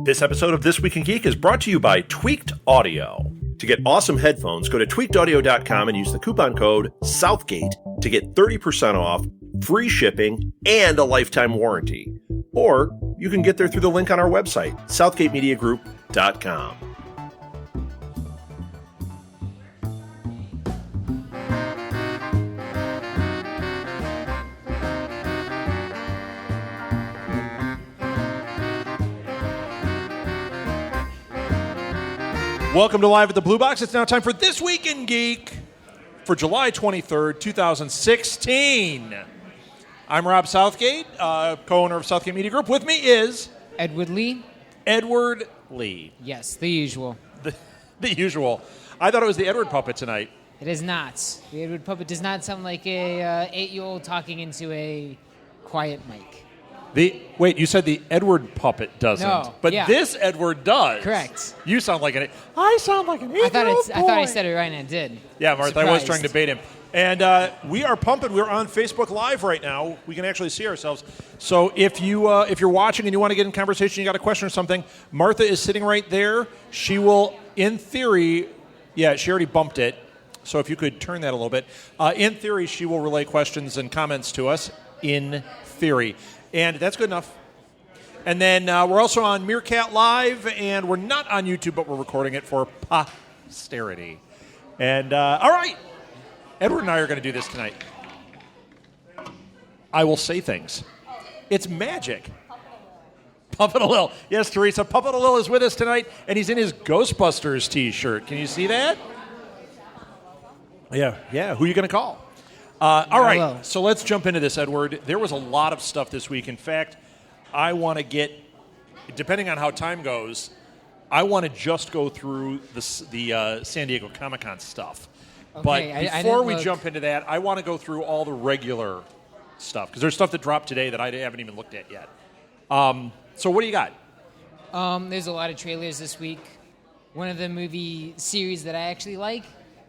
This episode of This Week in Geek is brought to you by Tweaked Audio. To get awesome headphones, go to tweakedaudio.com and use the coupon code Southgate to get 30% off, free shipping, and a lifetime warranty. Or you can get there through the link on our website, southgatemediagroup.com. Welcome to Live at the Blue Box. It's now time for This Week in Geek for July 23rd, 2016. I'm Rob Southgate, co-owner of Southgate Media Group. With me is... Edward Lee. Edward Lee. Yes, the usual. The usual. I thought it was the Edward puppet tonight. It is not. The Edward puppet does not sound like a 8-year-old talking into a quiet mic. Wait, you said the Edward puppet doesn't. No, but yeah. This Edward does. Correct. You sound like I sound like an 8-year-old boy. I thought I said it right, and I did. Yeah, Martha, Surprised. I was trying to bait him. And we are pumping. We're on Facebook Live right now. We can actually see ourselves. So if you're watching and you want to get in conversation, you got a question or something, Martha is sitting right there. She will, in theory, she already bumped it. So if you could turn that a little bit. In theory, she will relay questions and comments to us. In theory. And that's good enough. And then we're also on Meerkat Live, and we're not on YouTube, but we're recording it for posterity. And, all right. Edward and I are going to do this tonight. I will say things. It's magic. Puppet Lil. Yes, Teresa. Puppet Lil is with us tonight, and he's in his Ghostbusters T-shirt. Can you see that? Yeah. Who are you going to call? All right. Hello. So let's jump into this, Edward. There was a lot of stuff this week. In fact, I want to get, depending on how time goes, I want to just go through the San Diego Comic-Con stuff. Okay, but before we jump into that, I want to go through all the regular stuff, because there's stuff that dropped today that I haven't even looked at yet. So what do you got? There's a lot of trailers this week. One of the movie series that I actually like,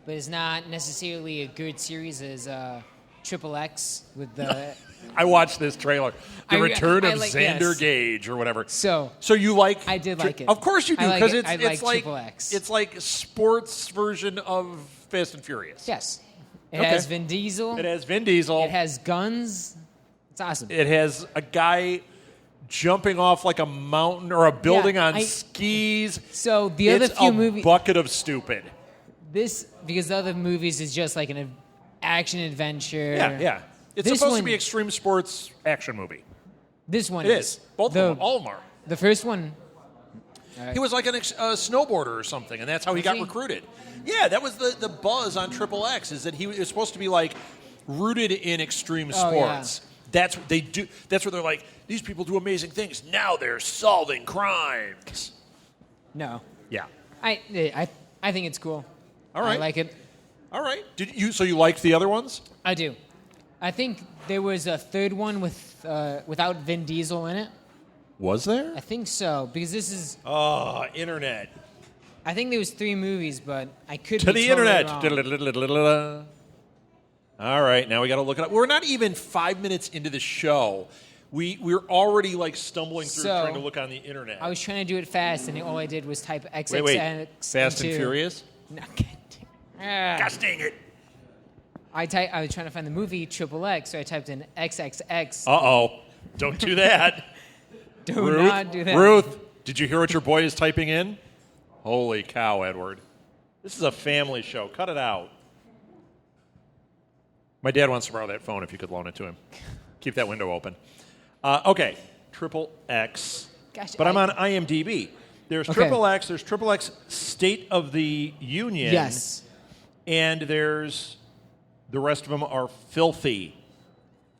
but is not necessarily a good series, is XXX with the... I watched this trailer. The Return of like, Xander yes. Gage or whatever. So you like... I did like it. Of course you do, because it's like XXX. It's like sports version of Fast and Furious. Yes. It has Vin Diesel. It has Vin Diesel. It has guns. It's awesome. It has a guy jumping off like a mountain or a building on skis. So the other few movies... It's a bucket of stupid. Because the other movies is just like an action adventure. Yeah. It's supposed to be extreme sports action movie. This one is. Both of them. All of them are. The first one... He was like a snowboarder or something, and that's how he got recruited. Yeah, that was the buzz on XXX, is that he was supposed to be like rooted in extreme sports. Yeah. That's what they do. That's where they're like, these people do amazing things. Now they're solving crimes. No. Yeah. I think it's cool. All right. I like it. All right. So you liked the other ones? I do. I think there was a third one without Vin Diesel in it. Was there? I think so, because this is... internet. I think there was 3 movies, but I could to be the totally internet. wrong. All right, now we got to look it up. We're not even 5 minutes into the show. We're already like stumbling through trying to look on the internet. I was trying to do it fast, and all I did was type XXX. Wait. Fast and Furious? No, gosh dang it. I was trying to find the movie XXX, so I typed in XXX. Uh-oh. Don't do that. Do not do that. Ruth, did you hear what your boy is typing in? Holy cow, Edward. This is a family show. Cut it out. My dad wants to borrow that phone if you could loan it to him. Keep that window open. Okay, XXX. Gosh, but I'm on IMDb. There's XXX. There's XXX State of the Union. Yes. And there's... The rest of them are filthy.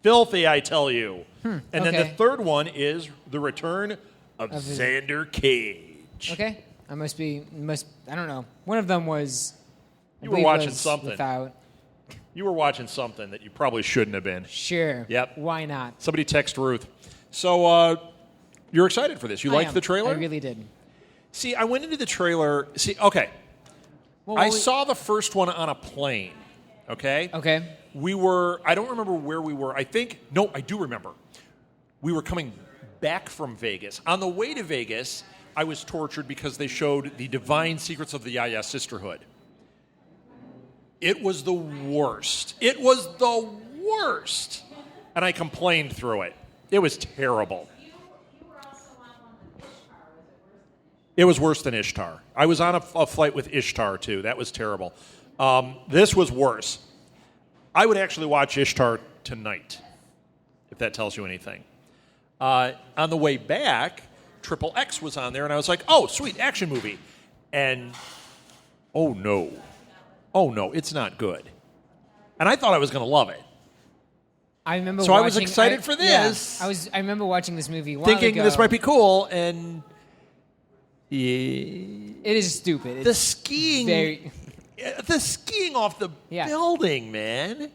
Filthy, I tell you. And then the third one is The Return of Xander Cage. Okay. I don't know. One of them was... You were watching something. Without. You were watching something that you probably shouldn't have been. Sure. Yep. Why not? Somebody text Ruth. So, you're excited for this. You liked the trailer? I really did. See, I went into the trailer... Okay. Well, I saw the first one on a plane. Okay? Okay. I don't remember where we were. I do remember. We were coming back from Vegas. On the way to Vegas, I was tortured because they showed the divine secrets of the Yaya sisterhood. It was the worst. It was the worst. And I complained through it. It was terrible. It was worse than Ishtar. I was on a flight with Ishtar, too. That was terrible. This was worse. I would actually watch Ishtar tonight, if that tells you anything. On the way back, XXX was on there, and I was like, oh, sweet, action movie. And, oh, no. Oh, no, it's not good. And I thought I was going to love it. I remember. So I was excited for this. Yeah, I remember watching this movie a while thinking ago. this might be cool, and it is stupid. The It's skiing, very, the skiing off the building, man.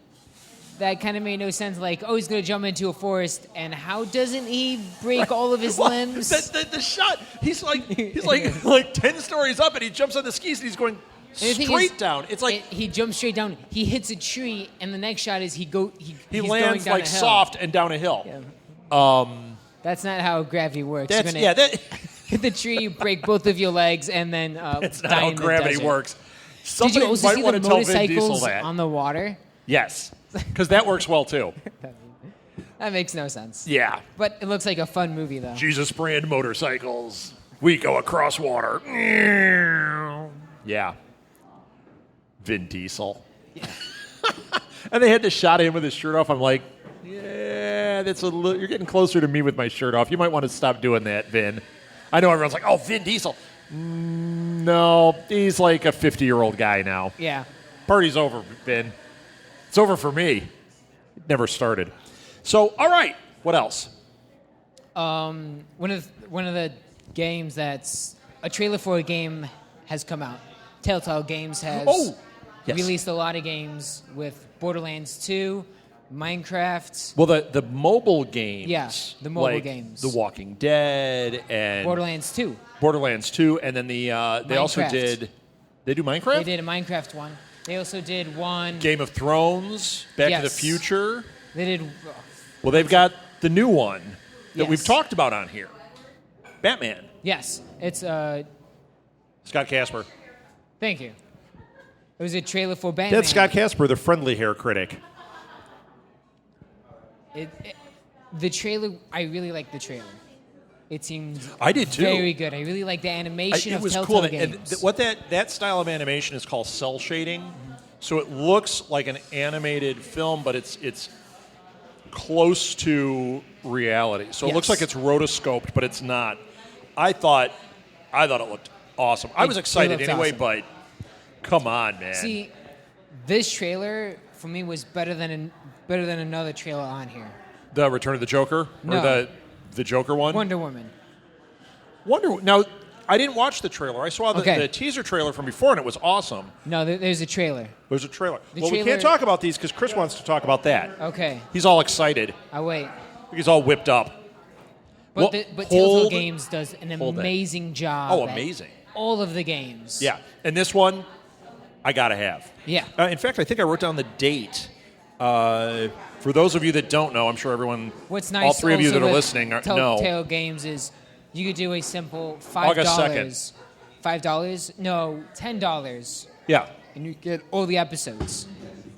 that kind of made no sense. Like, oh, he's going to jump into a forest, and how doesn't he break all of his limbs? The shot. He's like 10 stories up, and he jumps on the skis, and he's going straight down. It's like he jumps straight down. He hits a tree, and the next shot is he's he lands going down like a hill. soft and down a hill. Yeah. That's not how gravity works. That's You're gonna hit the tree, you break both of your legs, and then That's not die how in the gravity desert. works. Did Somebody you also might see want the to tell Vin Diesel motorcycles that. on the water? Yes, because that works well too. That makes no sense. Yeah. But it looks like a fun movie, though. Jesus brand motorcycles. We go across water. Yeah. Vin Diesel. Yeah. And they had to shot him with his shirt off. I'm like, yeah, that's you're getting closer to me with my shirt off. You might want to stop doing that, Vin. I know everyone's like, oh, Vin Diesel. No, he's like a 50-year-old guy now. Yeah. Party's over, Vin. It's over for me. It never started. So, all right. What else? One of the games that's a trailer for a game has come out. Telltale Games has released a lot of games with Borderlands 2, Minecraft. Well, the mobile games. Yeah, the mobile like games. The Walking Dead and Borderlands 2. Borderlands 2, and then they also did. They do Minecraft. They did a Minecraft one. They also did one. Game of Thrones, Back to the Yes. Future. They did. Well, they've got the new one that Yes. we've talked about on here. Batman. Yes, it's Scott Casper. Thank you. It was a trailer for Batman. That's Scott Casper, the friendly hair critic. The trailer, I really like the trailer. It seems I did too. very good. I really like the animation It of was Telltale cool. Games. And what that style of animation is called cell shading. So it looks like an animated film, but it's close to reality. So it looks Yes. like it's rotoscoped, but it's not. I thought it looked awesome. I was excited looked anyway, awesome. but come on, man. See, this trailer for me was better than another trailer on here. The Return of the Joker? No. Or the Joker one? Wonder Woman. Now, I didn't watch the trailer. I saw Okay. the teaser trailer from before, and it was awesome. No, there's a trailer. There's a trailer. The We trailer- can't talk about these because Chris wants to talk about that. Okay, He's all excited. I'll wait. He's all whipped up. But Well, but Telltale hold- Games does an hold it. amazing job. Oh, at amazing. all of the games. Yeah, and this one, I gotta have. Yeah. In fact, I think I wrote down the date. For those of you that don't know, I'm sure everyone, What's nice all three of you also that are with listening, know. Telltale Games is you could do a simple August $5. $5? No, $10. Yeah. And you get all the episodes.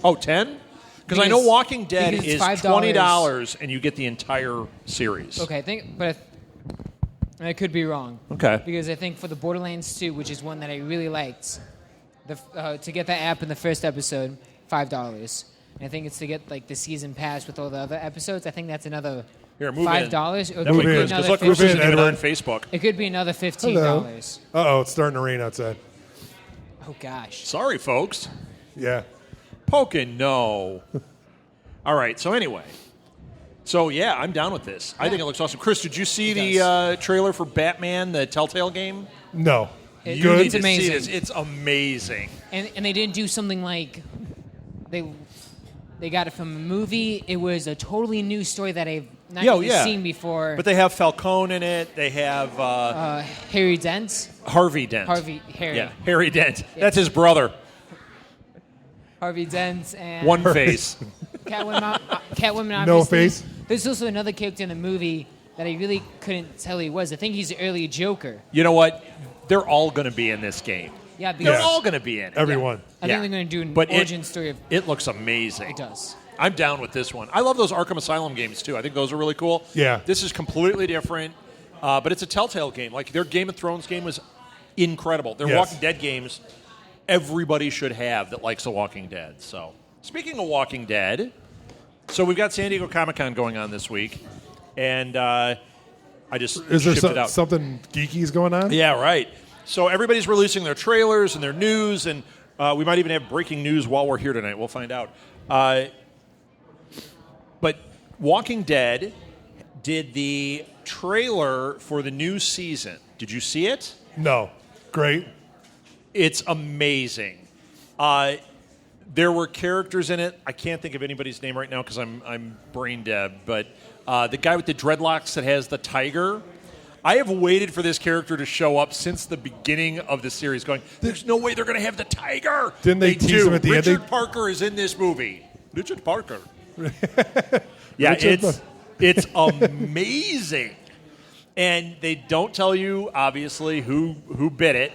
Oh, 10? Because I know Because- Walking Dead because it's is $5. $20 and you get the entire series. Okay, but I could be wrong. Okay. Because I think for the Borderlands 2, which is one that I really liked, to get that app in the first episode, $5. And I think it's to get like the season pass with all the other episodes. I think that's another Here, move $5. in. Or it That way, could be Chris, another because look, Chris isn't even Edward. on Facebook. It could be another $15. Uh-oh, it's starting to rain outside. Oh gosh. Sorry, folks. Yeah. Poking, no. All right, so anyway. So, yeah, I'm down with this. I think it looks awesome. Chris, did you see the trailer for Batman, the Telltale game? No. It- You Good. need It's to amazing. see this. It's amazing. And they didn't do something like they got it from a movie. It was a totally new story that I've not really seen before. But they have Falcone in it. They have Harry Dent. Harvey Dent. Harry. Yeah, Harry Dent. That's his brother. Harvey Dent and One face. Catwoman. Catwoman. No Obviously. face? There's also another character in the movie that I really couldn't tell he was. I think he's the early Joker. You know what? They're all going to be in this game. Yeah, They're because all going to be in it. Everyone. I think they're going to do an But origin story of it looks amazing. it does. I'm down with this one. I love those Arkham Asylum games, too. I think those are really cool. Yeah. This is completely different, but it's a Telltale game. Like, their Game of Thrones game was incredible. Their Yes. Walking Dead games, everybody should have that likes The Walking Dead. So, speaking of Walking Dead, so we've got San Diego Comic-Con going on this week, and I just Is there shipped it out. something geeky is going on? Yeah, right. So everybody's releasing their trailers and their news, and we might even have breaking news while we're here tonight. We'll find out. But Walking Dead did the trailer for the new season. Did you see it? No. Great. It's amazing. There were characters in it. I can't think of anybody's name right now because I'm brain dead. But the guy with the dreadlocks that has the tiger. I have waited for this character to show up since the beginning of the series, going, there's no way they're going to have the tiger. Didn't they tease do. him at the end? Richard Parker is in this movie. Richard Parker. Yeah, Richard it's amazing. And they don't tell you, obviously, who bit it,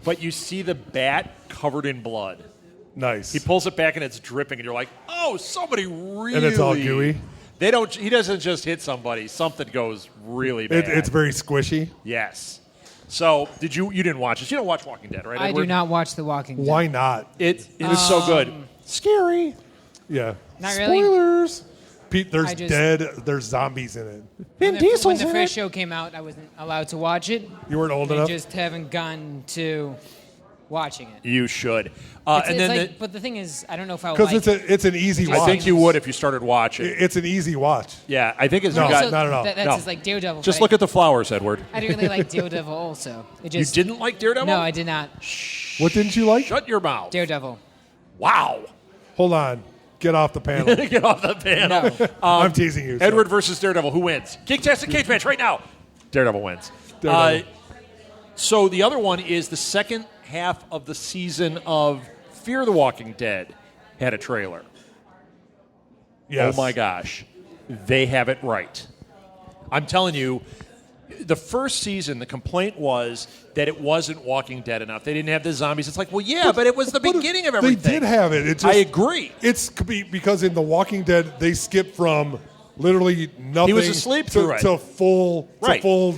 but you see the bat covered in blood. Nice. He pulls it back and it's dripping, and you're like, oh, somebody really... And it's all gooey? He doesn't just hit somebody. Something goes really bad. It's very squishy. Yes. So, you didn't watch this. You don't watch Walking Dead, right, I Edward? do not watch The Walking Dead. Why not? It is so good. Scary. Yeah. Not really. Spoilers. Pete, there's I just- there's zombies in it. When the first show came out, I wasn't allowed to watch it. You weren't old I enough? just haven't gotten to watching it. You should. But the thing is, I don't know if I would Because like it's an easy watch. I think you would if you started watching. It's an easy watch. Yeah, I think it's No, you got. Also, not at all. That's No. just like Daredevil. Just right? look at the flowers, Edward. I didn't really like Daredevil also. It You just, didn't like Daredevil? No, I did not. What didn't you like? Shut your mouth. Daredevil. Wow. Hold on. Get off the panel. Get off the panel. No. I'm teasing you. so. Edward versus Daredevil. Who wins? Kick-tastic cage match right now. Daredevil wins. Daredevil. So the other one is the second half of the season of Fear the Walking Dead had a trailer. Yes. Oh my gosh. They have it right. I'm telling you, the first season, the complaint was that it wasn't Walking Dead enough. They didn't have the zombies. It's like, well, yeah, but it was the beginning of everything. They did have it. It just, I agree. It's because in The Walking Dead, they skipped from literally nothing He was asleep through it. to full. Right. To full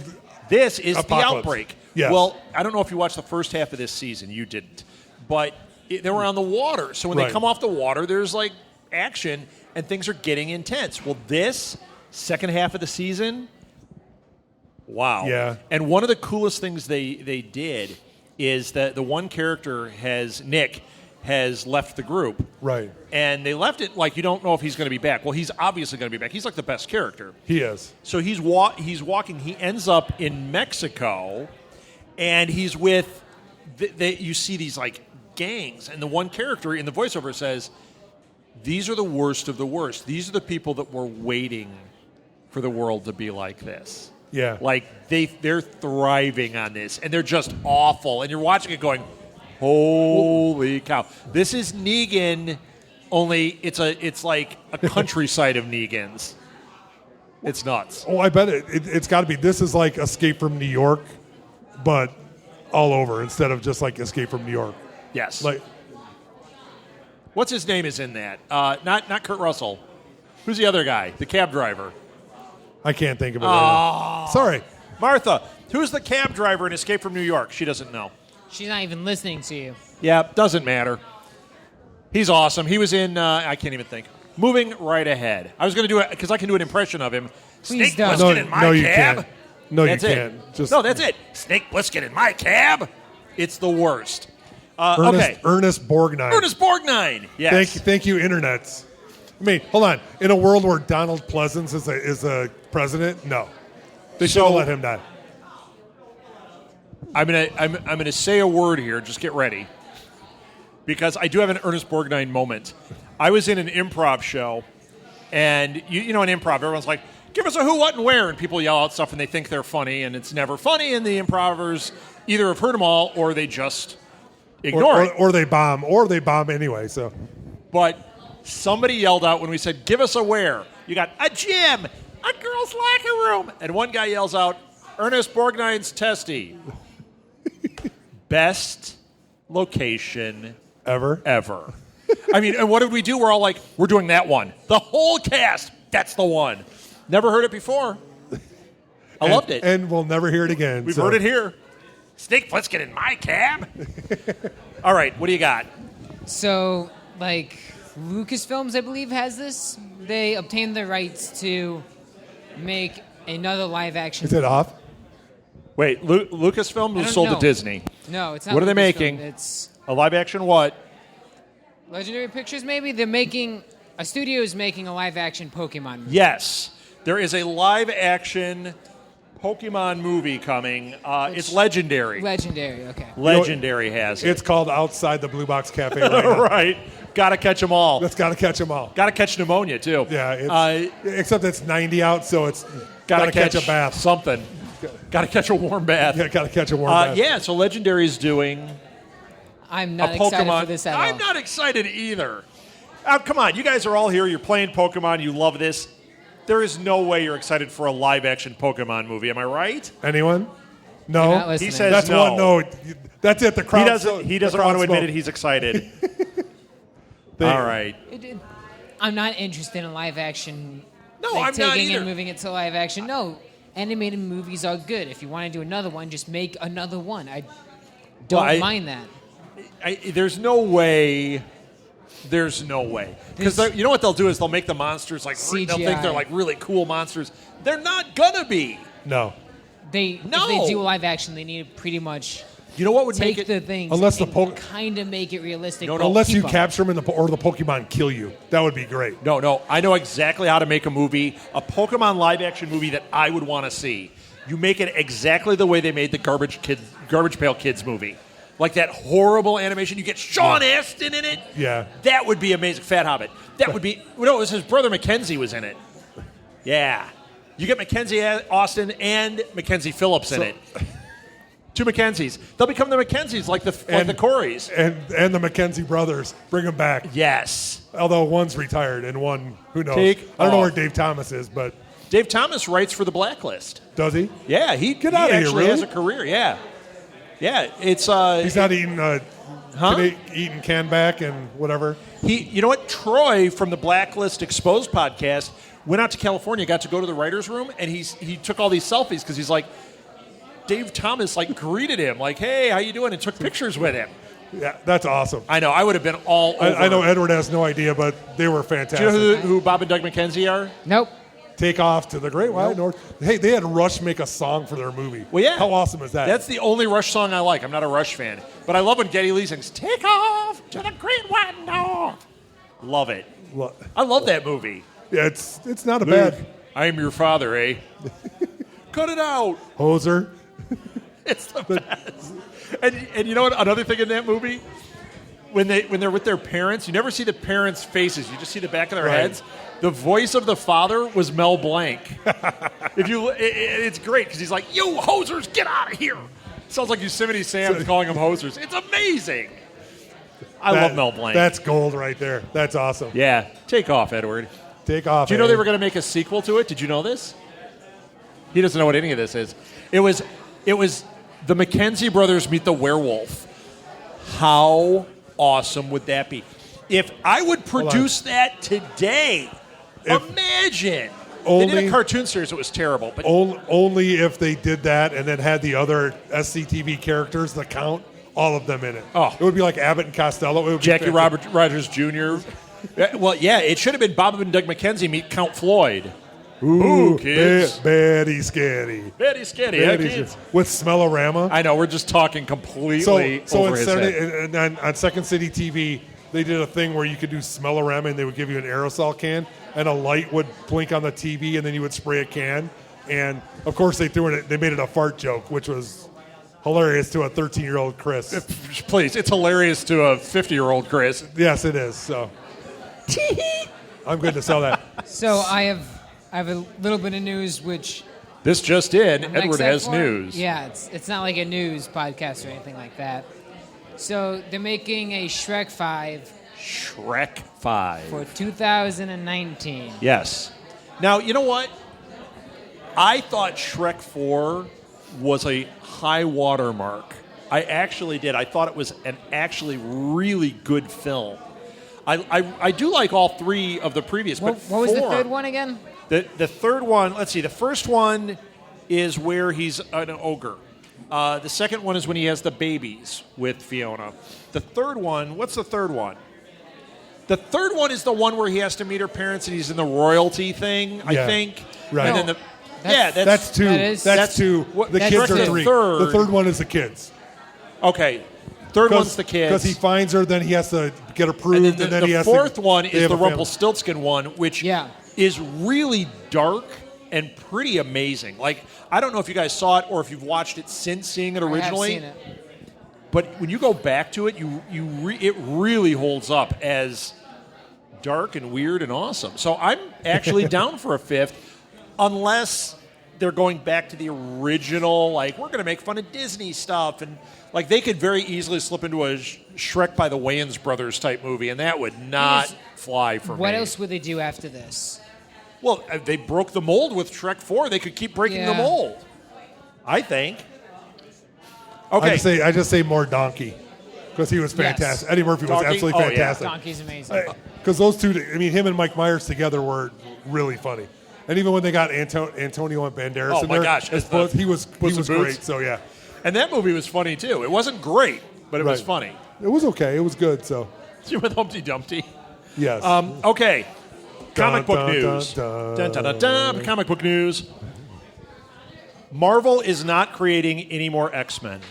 This is Apocalypse. the outbreak. Yes. Well, I don't know if you watched the first half of this season. You didn't. But they were on the water. So when they Right. come off the water, there's like action and things are getting intense. Well, this second half of the season, wow. Yeah. And one of the coolest things they did is that the one character Nick has left the group. Right. And they left it like you don't know if he's going to be back. Well, he's obviously going to be back. He's like the best character. He is. So he's walking. He ends up in Mexico, and he's with. You see these like gangs, and the one character in the voiceover says, "These are the worst of the worst. These are the people that were waiting for the world to be like this." Yeah. Like they're thriving on this, and they're just awful. And you're watching it going, "Holy cow! This is Negan." Only it's like a countryside of Negans. It's nuts. Oh, I bet it's got to be. This is like Escape from New York, but all over instead of just like Escape from New York. Yes. Like, What's his name is in that? Not Kurt Russell. Who's the other guy? The cab driver. I can't think of it. Right now. Sorry. Martha. Who's the cab driver in Escape from New York? She doesn't know. She's not even listening to you. Yeah, doesn't matter. He's awesome. He was in, I can't even think. Moving right ahead. I was going to do it because I can do an impression of him. Please Snake don't. Plissken in my you cab. can't. No, That's you it. can't. Just No, that's it. Snake Plissken in my cab. It's the worst. Okay. Ernest Borgnine. Ernest Borgnine. Yes. Thank you, internets. I mean, hold on. In a world where Donald Pleasance is a president, no, they should have let him die. I'm gonna say a word here. Just get ready, because I do have an Ernest Borgnine moment. I was in an improv show, and you know, in improv, everyone's like, "Give us a who, what, and where," and people yell out stuff, and they think they're funny, and it's never funny. And the improvers either have heard them all, or they just ignore it. Or they bomb, anyway. So, But somebody yelled out when we said, "Give us a where." You got a gym, a girls' Girls' locker room. And one guy yells out, Ernest Borgnine's testy. Best location Ever. I mean, and what did we do? We're all like, we're doing that one. The whole cast, that's the one. Never heard it before. I loved it. And we'll never hear it again. We've heard it here. Snake Plissken in my cab. All right, what do you got? So, like, Lucasfilms, I believe, has this. They obtained the rights to make another live-action. Is it off? Wait, Lucasfilm was sold to Disney. No, it's not. What are they Lucasfilm. making? It's A live-action what? Legendary Pictures, maybe? They're making... A studio is making a live-action Pokemon movie. Yes. There is a live-action Pokemon movie coming. It's Legendary. Legendary, okay. Legendary has it. It's called Outside the Blue Box Cafe right now. Right. Got to catch them all. That's got to catch them all. Got to catch pneumonia, too. Yeah, except it's 90 out, so it's Got got to to catch a bath. Something. Got to catch a warm bath. Yeah, got to catch a warm bath. Yeah, so Legendary is doing I'm a not excited Pokemon. for this at all. I'm not excited either. Come on, you guys are all here. You're playing Pokemon. You love this. There is no way you're excited for a live-action Pokemon movie. Am I right? Anyone? You're No. not listening. He says That's no. one. No. That's it. The crowd. He doesn't want to admit it. He's excited. All right. I'm not interested in live-action. No, like, I'm not taking either. and moving it to live-action. No, animated movies are good. If you want to do another one, just make another one. I don't mind that. There's no way. There's no way. Because you know what they'll do is they'll make the monsters like they'll think CGI. they're like really cool monsters. They're not gonna be. No. If they do live action, they need to pretty much You know what would take make the it? things Unless the and kind of make it realistic. No, but Unless keep you up. capture them or the Pokemon kill you. That would be great. No. I know exactly how to make a movie, a Pokemon live-action movie that I would want to see. You make it exactly the way they made the Garbage Pail Kids movie. Like that horrible animation. You get Sean Astin in it. Yeah. That would be amazing. Fat Hobbit. That would be. No, it was his brother Mackenzie was in it. Yeah. You get Mackenzie Austin and Mackenzie Phillips in it. Two Mackenzies. They'll become the Mackenzies like the Coreys. And the Mackenzie brothers. Bring them back. Yes. Although one's retired and one, who knows? Take I don't know off. where Dave Thomas is, but Dave Thomas writes for the Blacklist. does he? Yeah, he Get out of here, actually really? has a career. Yeah. Yeah, it's He's not eating eating canback and whatever. you know what? Troy from the Blacklist Exposed podcast went out to California, got to go to the writers' room, and he took all these selfies because he's like, Dave Thomas like greeted him like, "Hey, how you doing?" and took pictures with him. Yeah, that's awesome. I know. I would have been all over. I know Edward has no idea, but they were fantastic. Do you know who Bob and Doug McKenzie are? Nope. Take off to the great wide north. Hey, they had Rush make a song for their movie. Well, yeah. How awesome is that? That's the only Rush song I like. I'm not a Rush fan, but I love when Geddy Lee sings "Take Off to the Great Wide North." Love it. I love that movie. Yeah, it's not a Luke, bad I am your father, eh? Cut it out. hoser. It's the best. And you know what? Another thing in that movie, when they're with their parents, you never see the parents' faces. You just see the back of their Right. heads. The voice of the father was Mel Blanc. It's great because he's like, "You hosers, get out of here!" Sounds like Yosemite Sam's calling them hosers. It's amazing. I love Mel Blanc. That's gold right there. That's awesome. Yeah, take off, Edward. Take off. Do you know eh? they were going to make a sequel to it? Did you know this? He doesn't know what any of this is. It was the Mackenzie brothers meet the werewolf. How awesome would that be? If I would produce that today, imagine. They did a cartoon series. It was terrible. But Only if they did that and then had the other SCTV characters, the Count, all of them in it. Oh. It would be like Abbott and Costello. It would be Jackie fantastic. Rogers Jr. Well, yeah, it should have been Bob and Doug McKenzie meet Count Floyd. Ooh, kids. Betty Scary. Very scary, huh, kids? With Smellorama. I know, we're just talking completely So over on his Saturday, head. and on Second City TV, they did a thing where you could do Smellorama, and they would give you an aerosol can, and a light would blink on the TV, and then you would spray a can. And of course, they made it a fart joke, which was hilarious to a 13-year-old Chris. Please, it's hilarious to a 50-year-old Chris. Yes, it is. So I'm good to sell that. So I have a little bit of news, which This just in, I'm not Edward excited has for. news. Yeah, it's not like a news podcast or anything like that. So they're making a Shrek 5 Shrek 5. for 2019. Yes. Now, you know what? I thought Shrek 4 was a high watermark. I actually did. I thought it was an actually really good film. I do like all three of the previous, but What was the four- third one again? The third one, let's see, the first one is where he's an ogre. The second one is when he has the babies with Fiona. The third one, what's the third one? The third one is the one where he has to meet her parents and he's in the royalty thing, I Yeah. think. Right. And then That's- That's two. That is- that's two. what- The that's kids are the three. third. The third one is the kids. Okay. Third one's the kids. Because he finds her, then he has to get approved, and then the he has fourth to, one they is have the a family. Rumpelstiltskin one, which Yeah. is really dark and pretty amazing. Like, I don't know if you guys saw it or if you've watched it since seeing it originally. I have seen it. But when you go back to it, it really holds up as dark and weird and awesome. So I'm actually down for a fifth, unless they're going back to the original, like, we're going to make fun of Disney stuff. And, like, they could very easily slip into a Shrek by the Wayans Brothers type movie, and that would not fly for me. What else would they do after this? Well, they broke the mold with Shrek 4. They could keep breaking the Yeah. mold, I think. Okay. I just say more Donkey because he was Yes. fantastic. Eddie Murphy was Donkey? absolutely Oh, yeah. fantastic. Donkey's amazing. Because those two, I mean, him and Mike Myers together were really funny. And even when they got Antonio Banderas Oh, in my there, gosh, as as the both, he was Puss in Boots? great. So yeah, And that movie was funny, too. It wasn't great, but it was Right. funny. it was okay. It was good. So With Humpty Dumpty. yes. Okay. Comic book dun, news. dun. Dun, dun, dun, dun. Comic book news. Marvel is not creating any more X-Men.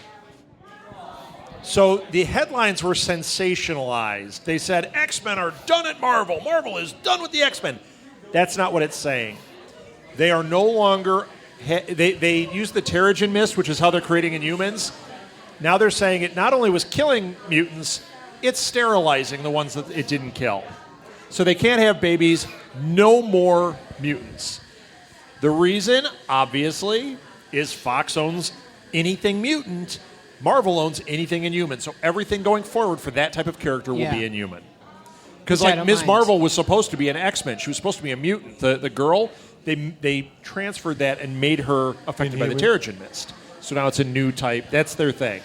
So the headlines were sensationalized. They said, X-Men are done at Marvel. Marvel is done with the X-Men. That's not what it's saying. They are no longer... They use the Terrigen Mist, which is how they're creating Inhumans. Now they're saying it not only was killing mutants, it's sterilizing the ones that it didn't kill. So they can't have babies, no more mutants. The reason, obviously, is Fox owns anything mutant. Marvel owns anything Inhuman. So everything going forward for that type of character will be Inhuman. Because Which I like don't Ms. mind. Marvel was supposed to be an X-Men. She was supposed to be a mutant. The girl, they transferred that and made her affected by the Terrigen Mist. So now it's a new type. That's their thing.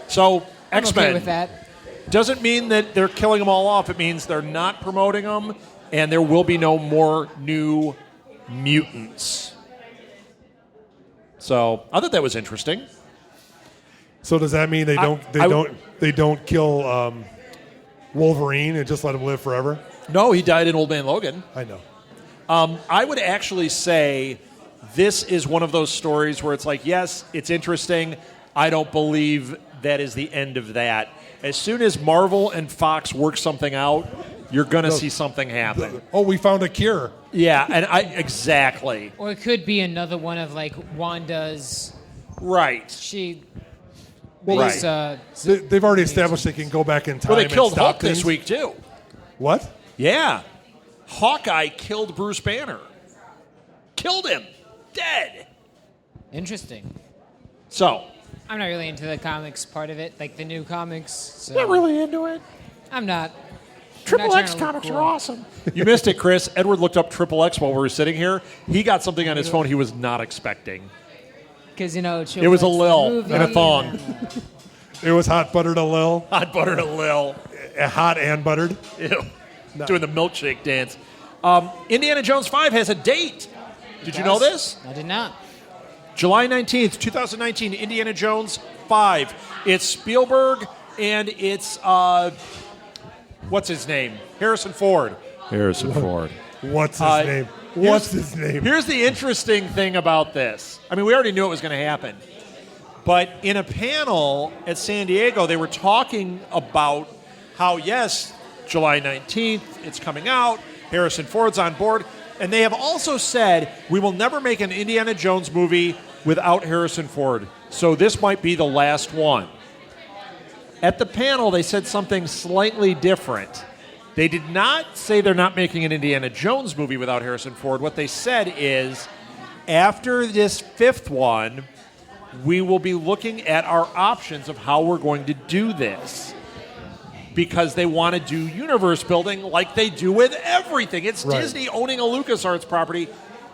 So I'm X-Men okay with that. doesn't mean that they're killing them all off. It means they're not promoting them, and there will be no more new mutants. So I thought that was interesting. So does that mean they don't kill Wolverine and just let him live forever? No, he died in Old Man Logan. I know. I would actually say this is one of those stories where it's like, yes, it's interesting. I don't believe that is the end of that. As soon as Marvel and Fox work something out, you're going to see something happen. Oh, we found a cure. Yeah, and exactly. Or it could be another one of like Wanda's. Right. She. Right. They've already established they can go back in time. Well, they and killed stop Hulk things. this week, too. What? Yeah. Hawkeye killed Bruce Banner. Killed him. Dead. Interesting. So. I'm not really into the comics part of it, like the new comics. So Not really into it. I'm not. Triple X comics are awesome. You missed it, Chris. Edward looked up Triple X while we were sitting here. He got something on his phone he was not expecting. Because, It was a lil and a thong. It was hot buttered a lil. Hot buttered a lil. Hot and buttered. Ew. Doing the milkshake dance. Indiana Jones 5 has a date. Did you know this? I did not. July 19th, 2019, Indiana Jones 5. It's Spielberg and it's, what's his name? Harrison Ford. Harrison Ford. What's his name? What's his name? Here's the interesting thing about this. I mean, we already knew it was going to happen. But in a panel at San Diego, they were talking about how, yes, July 19th, it's coming out. Harrison Ford's on board. And they have also said, we will never make an Indiana Jones movie without Harrison Ford. So this might be the last one. At the panel, they said something slightly different. They did not say they're not making an Indiana Jones movie without Harrison Ford. What they said is, after this fifth one, we will be looking at our options of how we're going to do this. Because they want to do universe building like they do with everything. It's Right. Disney owning a LucasArts property.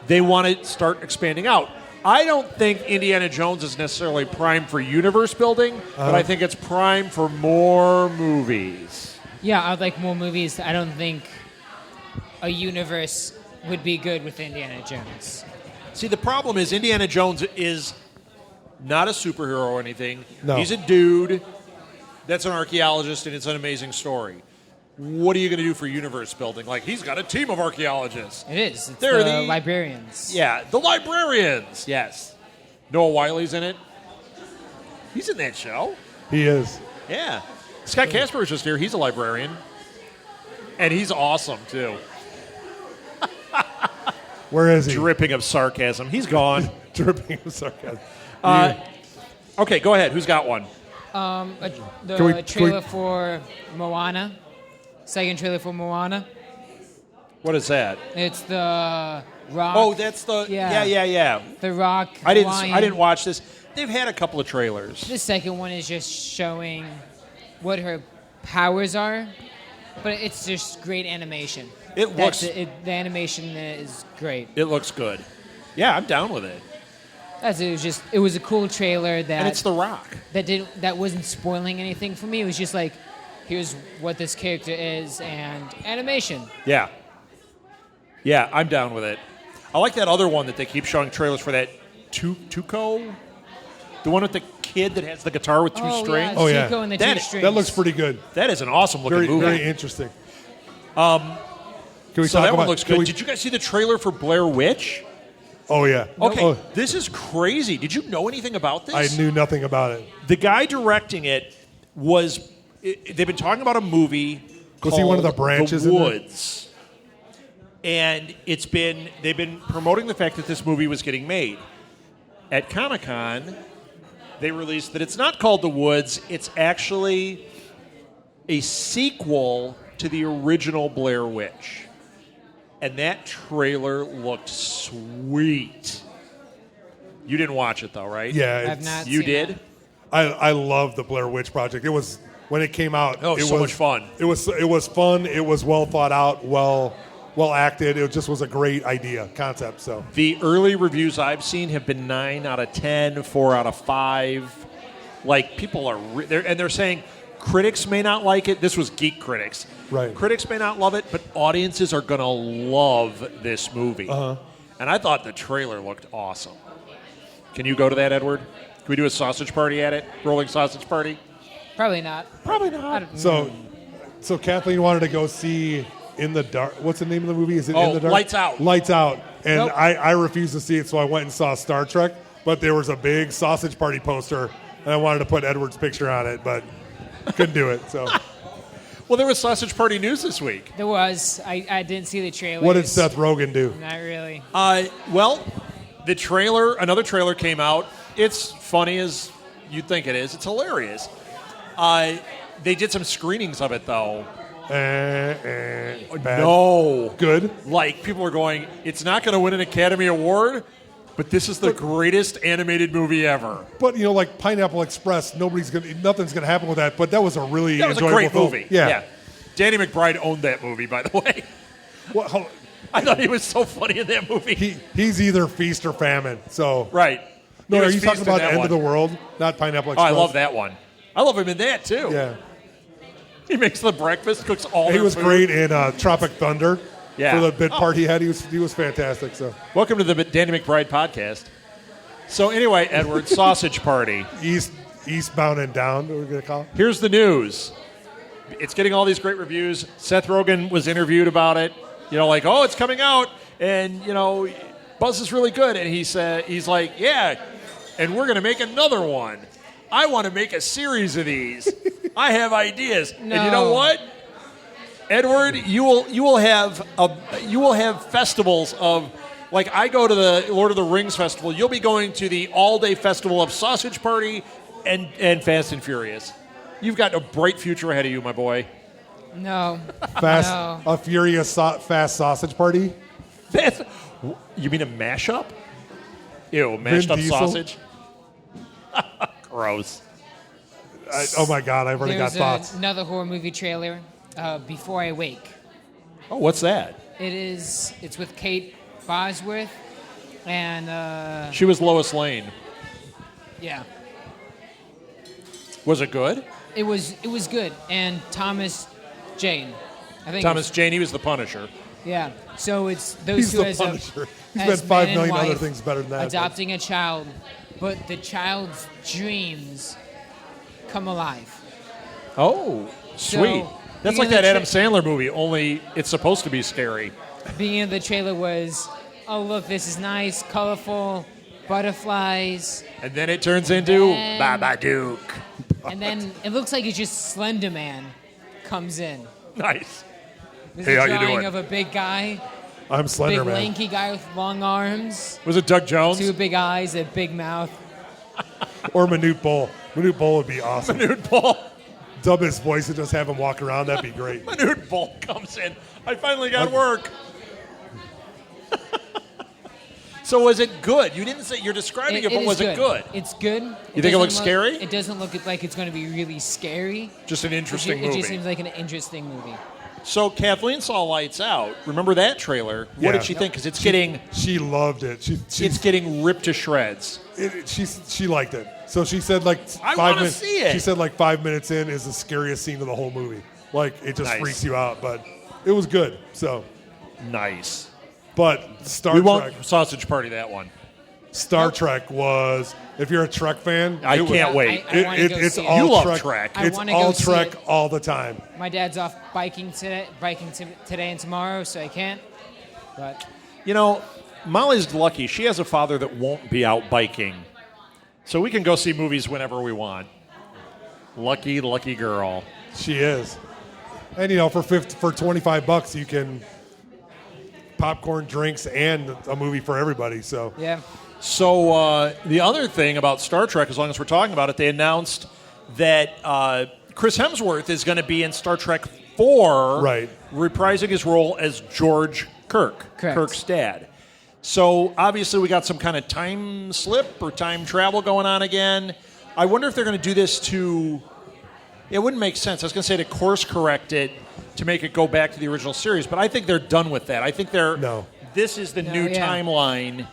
they want to start expanding out. I don't think Indiana Jones is necessarily prime for universe building, but I think it's prime for more movies. Yeah, I'd like more movies. I don't think a universe would be good with Indiana Jones. See, the problem is Indiana Jones is not a superhero or anything. No. He's a dude that's an archaeologist, and it's an amazing story. What are you going to do for universe building? Like, he's got a team of archaeologists. It is. It's They're the librarians. Yeah, the librarians. Yes. Noah Wiley's in it. He's in that show. He is. Yeah. Scott Casper was just here. He's a librarian. And he's awesome, too. Where is he? Dripping of sarcasm. He's gone. Dripping of sarcasm. Okay, go ahead. Who's got one? The trailer for Moana. Second trailer for Moana. What is that? It's the Rock. Oh, that's the... Yeah. The Rock. I lion. didn't watch this. They've had a couple of trailers. The second one is just showing what her powers are, but it's just great animation. The animation is great. It looks good. Yeah, I'm down with it. It was a cool trailer that... And it's The Rock. That wasn't spoiling anything for me. It was just like, here's what this character is and animation. Yeah. Yeah, I'm down with it. I like that other one that they keep showing trailers for, that Tuco? The one with the kid that has the guitar with two strings? Oh, yeah. Tuco and the That- two strings. That looks pretty good. That is an awesome looking movie. Very interesting. That one looks good. Did you guys see the trailer for Blair Witch? Oh, yeah. Okay, Oh, this is crazy. Did you know anything about this? I knew nothing about it. The guy directing it was... they've been talking about a movie Was called he one of the branches The in there? Woods. And they've been promoting the fact that this movie was getting made. At Comic-Con, they released that it's not called The Woods. It's actually a sequel to the original Blair Witch. And that trailer looked sweet. You didn't watch it, though, right? Yeah. I've not You seen did? it. I love the Blair Witch Project. It was, when it came out, Oh, it so was much fun. It was fun. It was well thought out, well acted. It just was a great concept. So The early reviews I've seen have been 9 out of 10, 4 out of 5. Like, people are... they're saying critics may not like it. This was Geek Critics. Right. Critics may not love it, but audiences are going to love this movie. Uh-huh. And I thought the trailer looked awesome. Can you go to that, Edward? Can we do a sausage party at it? Rolling sausage party? Probably not. Probably not. So Kathleen wanted to go see In the Dark. What's the name of the movie? Is it In the Dark? Lights Out. Lights Out. And Nope. I refused to see it, so I went and saw Star Trek. But there was a big sausage party poster, and I wanted to put Edward's picture on it, but couldn't do it. So Well, there was sausage party news this week. There was. I didn't see the trailer. what did Seth Rogen do? Not really. Well, another trailer came out. It's funny as you'd think it is. It's hilarious. They did some screenings of it, though. Bad. No. Good. Like, people are going, it's not going to win an Academy Award, but this is the greatest animated movie ever. But like Pineapple Express, nothing's gonna happen with that. But that was a really That was a enjoyable great film. movie. Yeah. Danny McBride owned that movie, by the way. I thought he was so funny in that movie. He's either feast or famine. So Right. No, He are was you talking feasting about that End one. of the World, not Pineapple Oh, Express? I love that one. I love him in that, too. Yeah. He makes the breakfast, cooks all He their was food. great in Tropic Thunder. Yeah. For the bit part he had, he was fantastic. So Welcome to the Danny McBride podcast. So anyway, Edward, sausage party. Eastbound and Down, what we're gonna call it. Here's the news. It's getting all these great reviews. Seth Rogen was interviewed about it. Like, oh, it's coming out, and buzz is really good. And he's like, yeah, and we're gonna make another one. I want to make a series of these. I have ideas, and you know what, Edward, you will have festivals of. Like, I go to the Lord of the Rings festival. You'll be going to the all-day festival of Sausage Party and Fast and Furious. You've got a bright future ahead of you, my boy. No. A furious fast sausage party. You mean a mashup? Ew, mashed up Diesel? sausage? Gross. Oh my God, I've already got There's thoughts. another horror movie trailer, Before I Wake. Oh, what's that? It's with Kate Bosworth, And She was Lois Lane. yeah, Was it good? it was good. And Thomas Jane, I think. Thomas Jane, he was the Punisher. Yeah. So it's those He's two the as Punisher. He's as been 5 man and million other wife things better than that. adopting a child, but the child's dreams come alive. Oh, sweet. So, That's being like in the that Adam Sandler movie, only it's supposed to be scary. Being in the trailer was, oh look, this is nice, colorful, butterflies, And then it turns into then- Babadook. and then it looks like it's just Slender Man comes in. Nice. There's Hey, a how you drawing doing? of a big guy, I'm Slender big Man. lanky guy with long arms, Was it Doug Jones? 2 big eyes, a big mouth. Or Manute Bull. Manute Bull would be awesome. Manute Bull. Dub his voice and just have him walk around. That'd be great. Manute Bull comes in. I finally got work. So was it good? You didn't say you're describing it, but is was it good? It's good. You think it doesn't looks look- scary? It doesn't look like it's going to be really scary. Just an interesting It movie. just seems like an interesting movie. So Kathleen saw Lights Out. Remember that trailer? What Yeah. did she think? Because it's getting She loved it. it's getting ripped to shreds. She liked it. So she said like I 5 wanna minutes. see it. She said like 5 minutes in is the scariest scene of the whole movie. Like it just Nice. freaks you out, but it was good. So, Nice. but Star We Trek. won't sausage party that one. Star Trek was. If you're a Trek fan, I it was- can't wait. I wanna go it's see it. all You love Trek. Trek. I It's wanna all go see Trek it. all the time. My dad's off biking today and tomorrow, so I can't. But You know, Molly's lucky. She has a father that won't be out biking. So we can go see movies whenever we want. Lucky, lucky girl. She is. And for $25 you can popcorn, drinks, and a movie for everybody. So yeah, So the other thing about Star Trek, as long as we're talking about it, they announced that Chris Hemsworth is going to be in Star Trek 4, Right. reprising his role as George Kirk, Correct. Kirk's dad. So obviously we got some kind of time slip or time travel going on again. I wonder if they're going to do this to... It wouldn't make sense. I was going to say to course correct it to make it go back to the original series, but I think they're done with that. I think they're... No. This is the new yeah. timeline,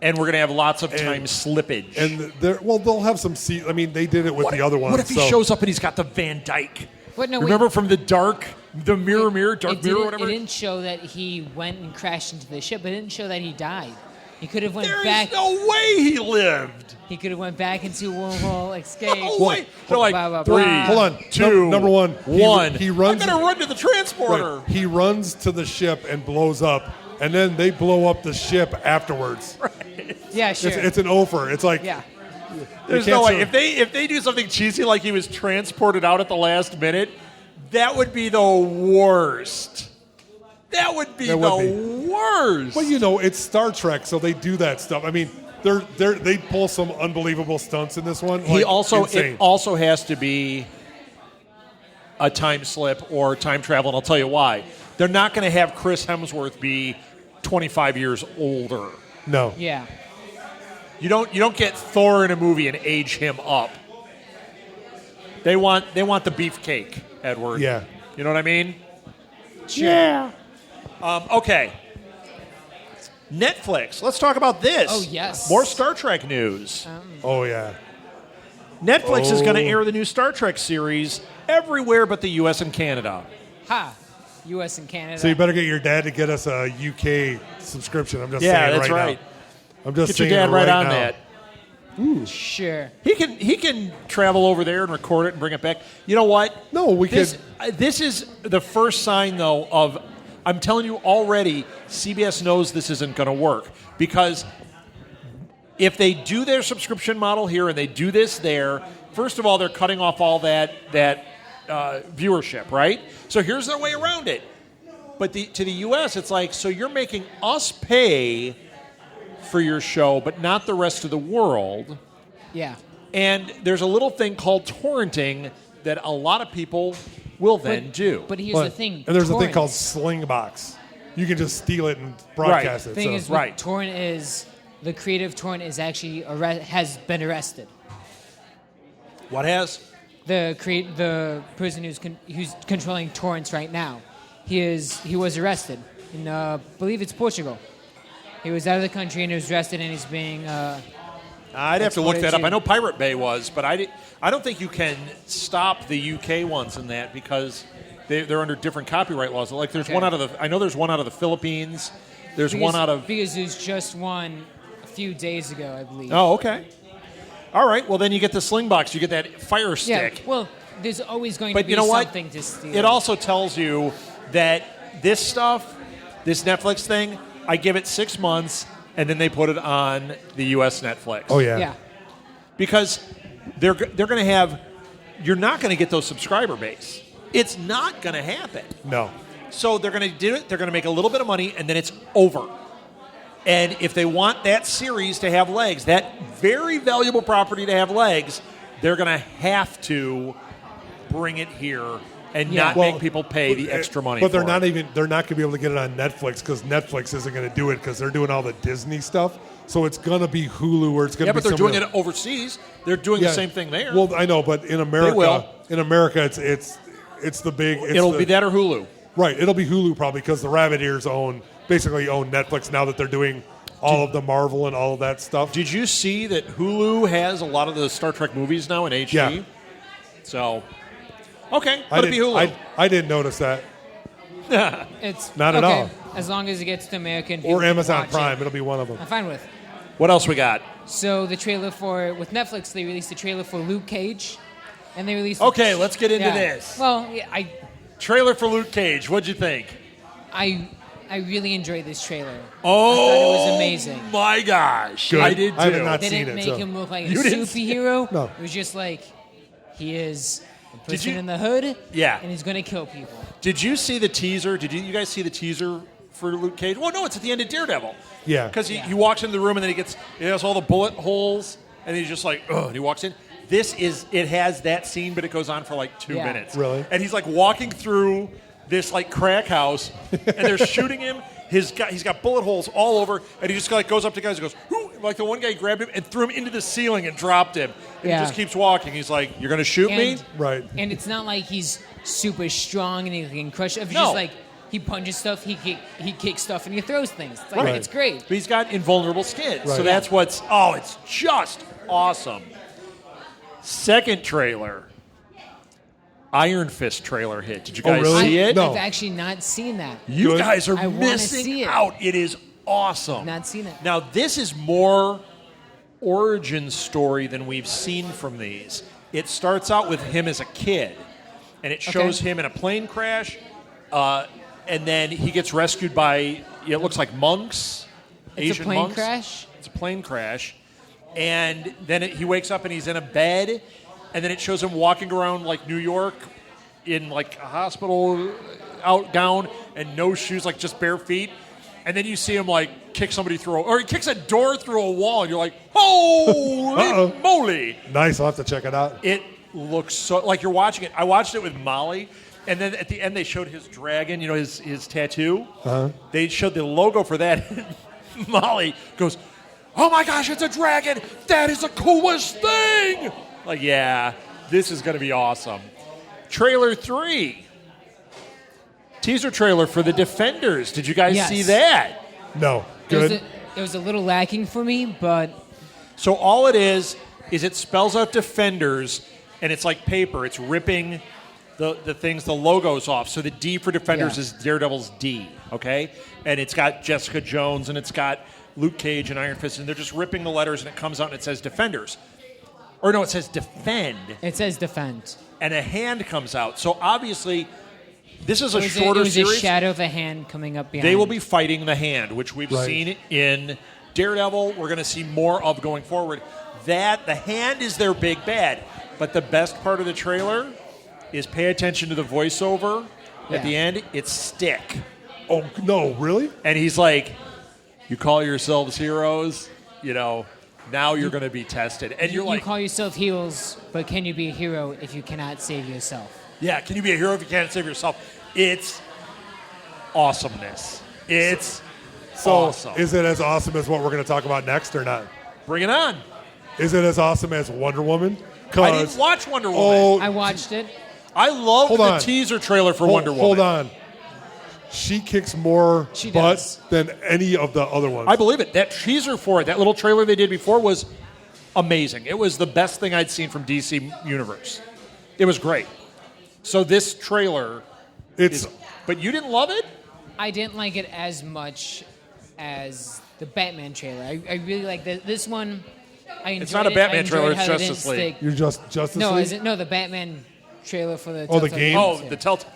and we're going to have lots of time slippage. and they'll have some. I mean, they did it with the other one. What if he shows up and he's got the Van Dyke? But no, Remember from the dark, the mirror, dark it mirror, didn't- whatever? It didn't show that he went and crashed into the ship. It didn't show that he died. He could have went There back. is no way he lived. He could have went back into wormhole, escape. No way. They're like, Blah, blah, 3, blah. Hold on. two, Number one. 1. He runs. I'm going to run to the transporter. Right. He runs to the ship and blows up, and then they blow up the ship afterwards. Yeah, sure. It's an offer. It's like yeah. There's can't no way. say- If they do something cheesy like he was transported out at the last minute, that would be the worst. That would be That the would worst. Well, it's Star Trek, so they do that stuff. I mean, they pull some unbelievable stunts in this one. It insane. also has to be a time slip or time travel, and I'll tell you why. They're not going to have Chris Hemsworth be 25 years older. No. Yeah. You don't get Thor in a movie and age him up. They want the beefcake, Edward. Yeah. You know what I mean? Sure. Yeah. Okay. Netflix. Let's talk about this. Oh, yes. More Star Trek news. Oh yeah. Netflix is going to Oh. air the new Star Trek series everywhere but the U.S. and Canada. Ha. U.S. and Canada. So you better get your dad to get us a UK subscription. I'm just Yeah, saying that's right right. now. I'm just Get your saying dad it right on now. that. Sure. He can travel over there and record it and bring it back. You know what? No, we this, could. This is the first sign, though, of I'm telling you already. CBS knows this isn't going to work because if they do their subscription model here and they do this there, first of all, they're cutting off all that viewership, right? So here's their way around it. But to the U.S., it's like, so you're making us pay for your show, but not the rest of the world. Yeah. And there's a little thing called torrenting that a lot of people will then do. But here's the thing. And there's a thing called torrents. Slingbox. You can just steal it and broadcast The it. thing so. is, Right. with torrent is the creative torrent is actually has been arrested. What has? The person who's controlling torrents right now, he was arrested in I believe it's Portugal. He was out of the country and he was arrested, and he's being. I'd have to look that up. Exported I know Pirate Bay was, but I don't think you can stop the UK ones in that because they're under different copyright laws. Like there's Okay. one out of the. I know there's one out of the Philippines. There's one out of. Because there's just one a few days ago, I believe. Oh, okay. All right. Well, then you get the sling box. You get that fire yeah. stick. Well, there's always going But to be you know what? something to steal. It also tells you that this stuff, this Netflix thing, I give it 6 months, and then they put it on the U.S. Netflix. Oh yeah. Yeah. Because they're going to have. You're not going to get those subscriber base. It's not going to happen. No. So they're going to do it. They're going to make a little bit of money, and then it's over. And if they want that series to have legs, that very valuable property to have legs, they're going to have to bring it here and not make people pay the extra money. But they're for not it. even. They're not going to be able to get it on Netflix because Netflix isn't going to do it because they're doing all the Disney stuff. So it's going to be Hulu, or it's going to Yeah, be. but they're doing somebody it overseas. They're doing the same thing there. Well, I know, but in America, will. it's the big. It'll be that or Hulu. Right. It'll be Hulu probably because the Rabbit Ears basically own Netflix now that they're doing all of the Marvel and all of that stuff. Did you see that Hulu has a lot of the Star Trek movies now in HD? Yeah. So, okay, I let it be didn't, Hulu. I didn't notice that. It's Not at okay, all. As long as it gets to American people Or can Amazon watch Prime. It, It'll be one of them. I'm fine with. What else we got? So with Netflix, they released a trailer for Luke Cage, and they released. Okay, let's get into yeah. this. Well, yeah, Trailer for Luke Cage. What'd you think? I really enjoyed this trailer. Oh, I thought it was amazing. My gosh, Good. I did too. I did not They seen didn't it, make so- him look like a You didn't see superhero. No. It was just like he is a Did person you- in the hood. Yeah. And he's going to kill people. Did you see the teaser? Did you guys see the teaser for Luke Cage? Well, no, it's at the end of Daredevil. Yeah. Because he walks into the room and then he has all the bullet holes and he's just like, ugh, and he walks in. It has that scene, but it goes on for like 2 Yeah. minutes. Really? And he's like walking through this like crack house and they're shooting him. He's got bullet holes all over, and he just like goes up to guys and goes, "Whoo!" Like the one guy grabbed him and threw him into the ceiling and dropped him. And Yeah. he just keeps walking. He's like, "You're gonna shoot me?" And- Right. And it's not like he's super strong and he can crush it. It's No. just like he punches stuff, he kicks stuff, and he throws things. It's like, Right. it's great. But he's got invulnerable skin. So Right. that's it's just awesome. Second trailer, Iron Fist trailer hit. Did you guys really? see it? No. I've actually not seen that. You Good. guys are I wanna missing see it. out. It is awesome. Not seen it. Now, this is more origin story than we've seen from these. It starts out with him as a kid, and it shows him in a plane crash, and then he gets rescued by, it looks like monks, It's Asian a plane monks. crash? It's a plane crash. And then he wakes up and he's in a bed, and then it shows him walking around like New York in like a hospital out gown and no shoes, like just bare feet. And then you see him like kick somebody through, or he kicks a door through a wall, and you're like, holy Uh-oh. moly! Nice. I'll have to check it out. It looks so like you're watching it. I watched it with Molly, and then at the end they showed his dragon, his tattoo. They showed the logo for that. Molly goes, "Oh my gosh, it's a dragon! That is the coolest thing!" Like, yeah, this is going to be awesome. Trailer 3. Teaser trailer for The Defenders. Did you guys Yes. see that? No. It was, Good. it was a little lacking for me, but So all it is it spells out Defenders, and it's like paper. It's ripping the things, the logos off. So the D for Defenders Yeah. is Daredevil's D, okay? And it's got Jessica Jones, and it's got Luke Cage and Iron Fist, and they're just ripping the letters, and it comes out and it says Defenders. Or no, it says Defend, it says defend. and a hand comes out. So obviously, this is a It was, shorter it was series. a shadow of a hand coming up behind. They will be fighting the hand, which we've Right. seen in Daredevil. We're going to see more of going forward. That the hand is their big bad, but the best part of the trailer is pay attention to the voiceover Yeah. at the end. It's Stick, Oh, no. Really? and he's like, "You call yourselves heroes, now you're going to be tested." And you're You like, call yourself heroes, but can you be a hero if you cannot save yourself? "Yeah, can you be a hero if you can't save yourself?" It's awesomeness. It's So awesome. is it as awesome as what we're going to talk about next or not? Bring it on. Is it as awesome as Wonder Woman? I didn't watch Wonder Woman. Oh, I watched it. I love Hold the on. teaser trailer for Wonder Woman. Hold on. she kicks more She butt does. than any of the other ones. I believe it. That teaser for it, that little trailer they did before was amazing. It was the best thing I'd seen from DC Universe. It was great. So this trailer It's but you didn't love it? I didn't like it as much as the Batman trailer. I really like this one. I enjoyed not a it. Batman I enjoyed trailer, it's how they Justice didn't League. stick- you're just Justice No, League. no, the Batman trailer for the Oh, the Telltale game? Oh, games, the yeah. Telltale.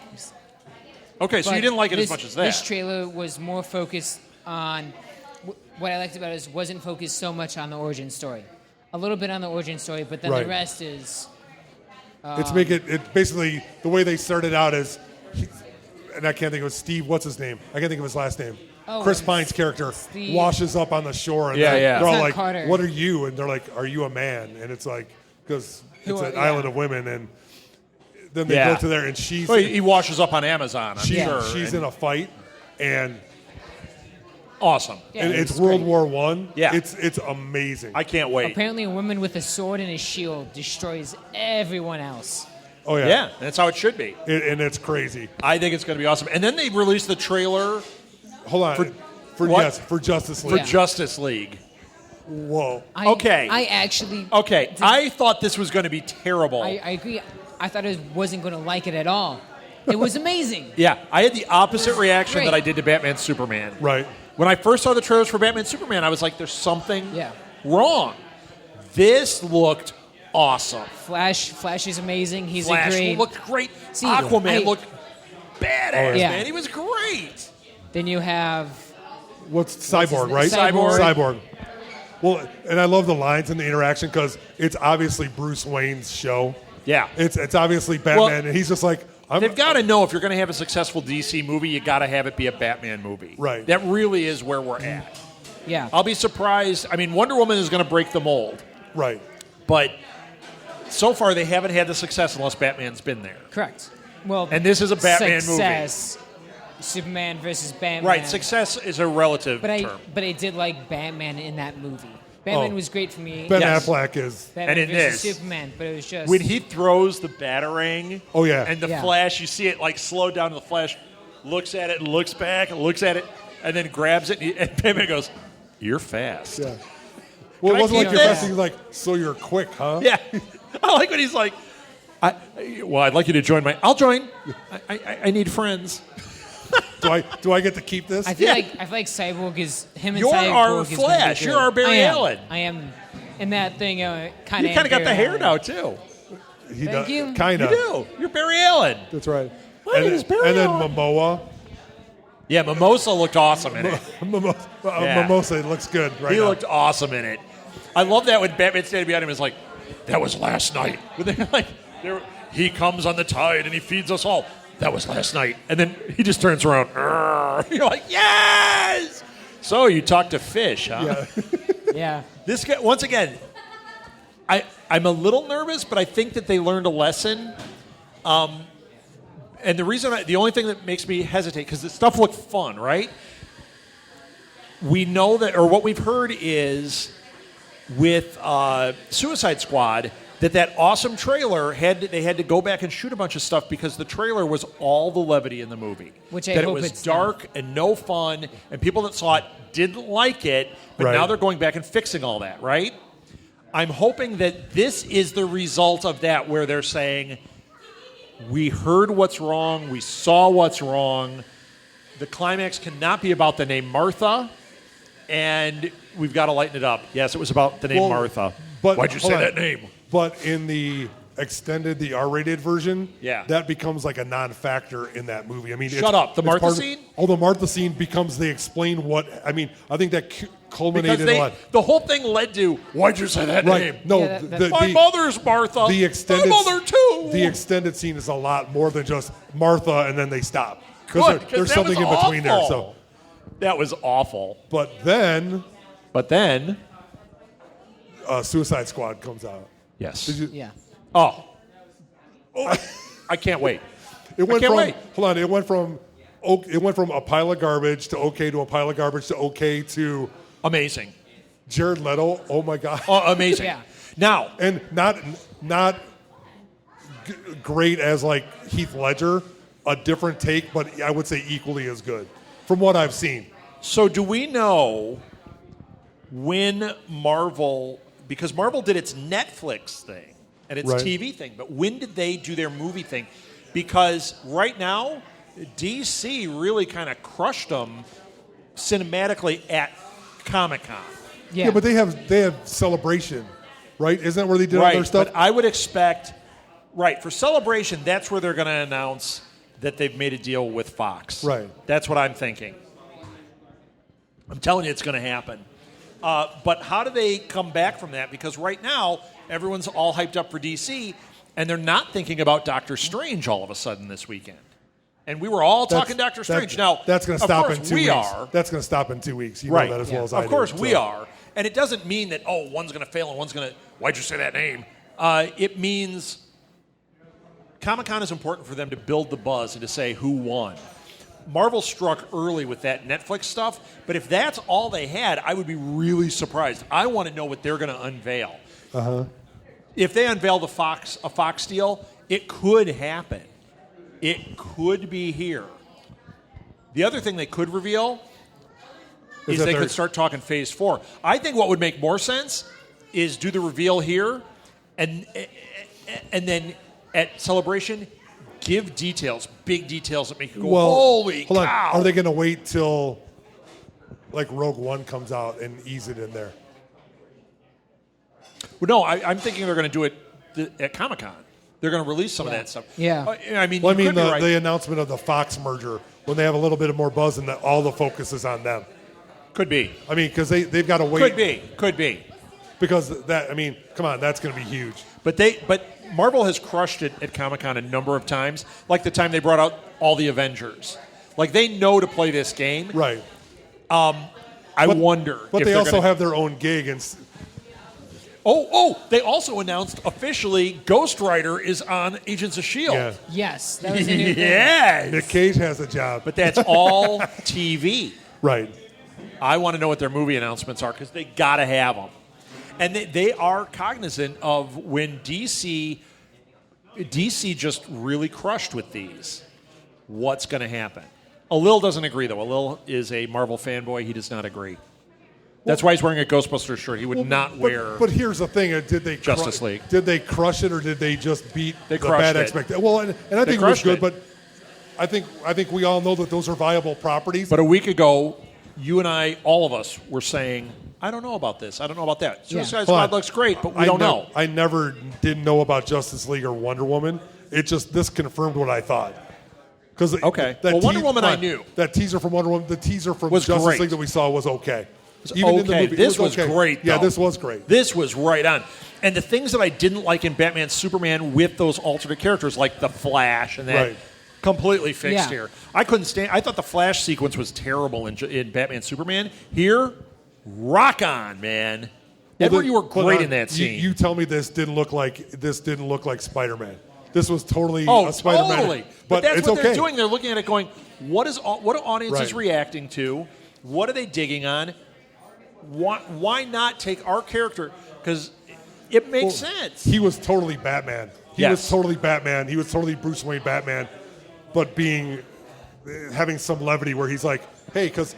Okay, so you But didn't like it as this- much as that. This trailer was more focused on what I liked about it is wasn't focused so much on the origin story. A little bit on the origin story, but then Right. the rest is It's make it basically the way they started out is, and I can't think of it, Steve. What's his name? I can't think of his last name. Oh, Chris it's Pine's character Steve. washes up on the shore, and Yeah, they're, yeah. they're all It's not like, Carter. "What are you?" And they're like, "Are you a man?" And it's like, because it's an island of women, and then they Yeah. go to there, and she's Well, he washes up on Amazon, I'm sure. she's and in a fight, and awesome. Yeah, it's it's World great. War One. Yeah. It's amazing. I can't wait. apparently a woman with a sword and a shield destroys everyone else. Oh yeah, Yeah, that's how it should be. And it's crazy. I think it's going to be awesome. And then they released the trailer Hold on, for what? for Justice for League. Yeah. Justice League. Whoa. Okay. I actually. Okay, I thought this was going to be terrible. I agree. I thought I wasn't going to like it at all. It was amazing. Yeah, I had the opposite reaction great. that I did to Batman Superman. Right. When I first saw the trailers for Batman Superman, I was like, there's something Yeah. wrong. This looked awesome. Flash is amazing. He's Flash a great. looked great. See, Aquaman I- looked badass, yeah. man. He was great. Then you have. What's his Cyborg, name? right? Cyborg. Cyborg. Well, and I love the lines and the interaction because it's obviously Bruce Wayne's show. Yeah. It's obviously Batman, Well, and he's just like, They've got to know if you're going to have a successful DC movie, you got to have it be a Batman movie. Right. That really is where we're at. Yeah. I'll be surprised. I mean, Wonder Woman is going to break the mold, right. but so far they haven't had the success unless Batman's been there. Correct. Well. And this is a Batman success, Superman versus Batman. Right. Success is a relative But term. I did like Batman in that movie. Batman Oh. was great for me. Ben Yes. Affleck is. Batman And in versus this- Superman, but it was just When he throws the Batarang, Oh, yeah. and the Yeah. Flash, you see it like slow down to the Flash, looks at it, and looks back, and looks at it, and then grabs it, and Batman goes, "You're fast." Yeah. Well, Can I it wasn't like keep you're this? fast. He's like, so you're quick, huh? Yeah. I like when he's like, I'd like you to join my. I'll join. I need friends. Do I get to keep this? I feel Yeah. like Cyborg is him and You're Cyborg our is gonna be Flash. good. You're our Barry I am. Allen. I am in that thing. Kind You kind of got the hair now too. He Thank you. Kind You of. do. You're Barry Allen. That's right. My and, name is Barry and then Allen. Momoa. Yeah, Mimosa looked awesome in it. Yeah. Mimosa looks good right He now. looked awesome in it. I love that when Batman standing behind him is like, "That was last night." But they're like, he comes on the tide and he feeds us all. That was last night. And then he just turns around. "Arr." You're like, yes! So you talk to fish, huh? Yeah. Yeah. This guy, once again, I'm a little nervous, but I think that they learned a lesson. And the only thing that makes me hesitate, because the stuff looked fun, right? We know that, or what we've heard is with Suicide Squad, that awesome trailer they had to go back and shoot a bunch of stuff because the trailer was all the levity in the movie. Which I that hope it was it's dark and no fun, and people that saw it didn't like it, but Right. now they're going back and fixing all that, right? I'm hoping that this is the result of that, where they're saying, we heard what's wrong, we saw what's wrong, the climax cannot be about the name Martha, and we've got to lighten it up. Yes, it was about the name Well, Martha. but Why'd you say hold on. that name? But in the extended, the R-rated version, Yeah. that becomes like a non-factor in that movie. I mean, Shut up. The Martha part of- scene? Oh, the Martha scene becomes they explain what. I mean, I think that culminated Because a lot. the whole thing led to, why'd you say that name? Right? No, Yeah, that- My mother's Martha. the extended My mother too. The extended scene is a lot more than just Martha and then they stop Good, because 'cause there's that something in was between there. awful. So, That was awful. but then But then, Suicide Squad comes out. yes. Did you, Yeah. Oh, I can't wait. It went can't from wait. hold on. It went from a pile of garbage to okay to a pile of garbage to okay to Amazing. Jared Leto. Oh my god. Oh, amazing. Yeah. Now, And not great as like Heath Ledger. a different take, but I would say equally as good from what I've seen. So do we know when Marvel, because Marvel did its Netflix thing and its Right. TV thing, but when did they do their movie thing? Because right now, DC really kind of crushed them cinematically at Comic-Con. Yeah, but they have Celebration, right? Isn't that where they did all their stuff? But I would expect, for Celebration, that's where they're going to announce that they've made a deal with Fox. Right. That's what I'm thinking. I'm telling you it's going to happen. But how do they come back from that? Because right now, everyone's all hyped up for DC, and they're not thinking about Doctor Strange all of a sudden this weekend. And we were all talking Doctor Strange. Now, that's going to stop in 2 weeks. Are. That's going to stop in 2 weeks. You Right. know that as well as I do. Of course we are. And it doesn't mean that, one's going to fail and one's going to, why'd you say that name? It means Comic-Con is important for them to build the buzz and to say who won. Marvel struck early with that Netflix stuff, but if that's all they had, I would be really surprised. I want to know what they're going to unveil. Uh-huh. If they unveil a Fox deal, it could happen. It could be here. The other thing they could reveal is they could start talking Phase 4. I think what would make more sense is do the reveal here, and then at Celebration, give details, big details that make you go, holy hold cow. on. Are they going to wait till like Rogue One comes out and ease it in there? Well, no, I'm thinking they're going to do it at Comic-Con. They're going to release some of that stuff. Yeah. The announcement of the Fox merger, when they have a little bit of more buzz and that all the focus is on them. Could be. I mean, because they've got to wait. Could be. Because come on, that's going to be huge. But Marvel has crushed it at Comic-Con a number of times, like the time they brought out all the Avengers. Like, they know to play this game. Right. I wonder. But they also have their own gig. And they also announced officially Ghost Rider is on Agents of S.H.I.E.L.D. Yeah. Yes. That was a new thing. Yes. Nick Cage has a job. But that's all TV. Right. I want to know what their movie announcements are because they got to have them. And they are cognizant of when DC just really crushed with these. What's going to happen? Alil doesn't agree, though. Alil is a Marvel fanboy. He does not agree. That's why he's wearing a Ghostbusters shirt. He would not wear. But here's the thing: did they Justice League? Did they crush it, or did they just beat the crushed bad it. expectation? Well, and I think it was good, but I think we all know that those are viable properties. But a week ago, you and I, all of us, were saying, I don't know about this. I don't know about that. Suicide Squad looks great, but we don't know. I never didn't know about Justice League or Wonder Woman. This confirmed what I thought. Wonder Woman I knew. That teaser from Wonder Woman, the teaser from was Justice great. League that we saw was okay. Even in the movie, this was great. Yeah, though. this was great. This was right on. And the things that I didn't like in Batman Superman with those alternate characters, like the Flash and that, completely fixed here. I couldn't stand. I thought the Flash sequence was terrible in Batman Superman. Here, rock on, man. Edward, you were great in that scene. You tell me this didn't look like Spider-Man. This was totally a Spider-Man. Totally. But that's it's what okay. they're doing. They're looking at it going, what are audiences reacting to? What are they digging on? Why not take our character? Because it makes sense. He was totally Batman. He was totally Batman. He was totally Bruce Wayne Batman, but having some levity where he's like, hey, because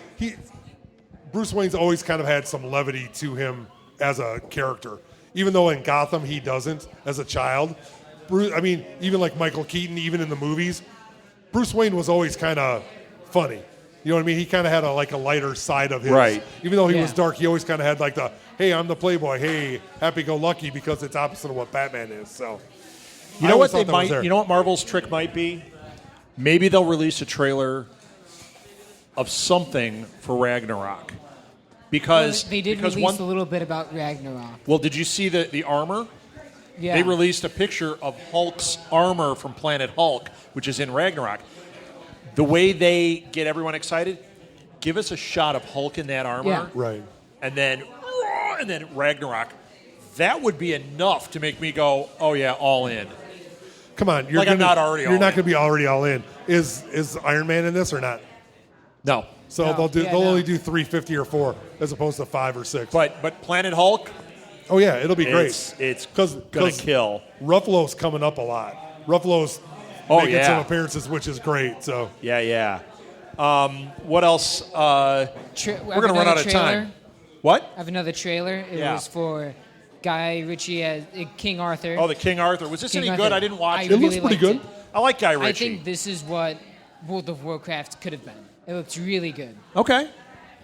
Bruce Wayne's always kind of had some levity to him as a character, even though in Gotham he doesn't as a child. Even like Michael Keaton, even in the movies, Bruce Wayne was always kind of funny. You know what I mean? He kind of had a lighter side of his. Right. Even though he was dark, he always kind of had like the, hey, I'm the playboy. Hey, happy-go-lucky, because it's opposite of what Batman is. So, you know what You know what Marvel's trick might be? Maybe they'll release a trailer of something for Ragnarok. Because they did release a little bit about Ragnarok. Well, did you see the armor? Yeah. They released a picture of Hulk's armor from Planet Hulk, which is in Ragnarok. The way they get everyone excited, give us a shot of Hulk in that armor. Yeah. Right. And then Ragnarok. That would be enough to make me go, oh, yeah, all in. Come on. I'm not already all in. You're not going to be already all in. Is Iron Man in this or not? No. So they'll only do 350 or 4 as opposed to 5 or 6. But Planet Hulk? Oh, yeah, it'll be great. It's going to kill. Ruffalo's coming up a lot. Ruffalo's making some appearances, which is great. So Yeah. What else? We're going to run out of time. What? I have another trailer. It was for Guy Ritchie as King Arthur. Oh, the King Arthur. Was this any good? I didn't watch it. It looks pretty good. I like Guy Ritchie. I think this is what World of Warcraft could have been. It looks really good. Okay.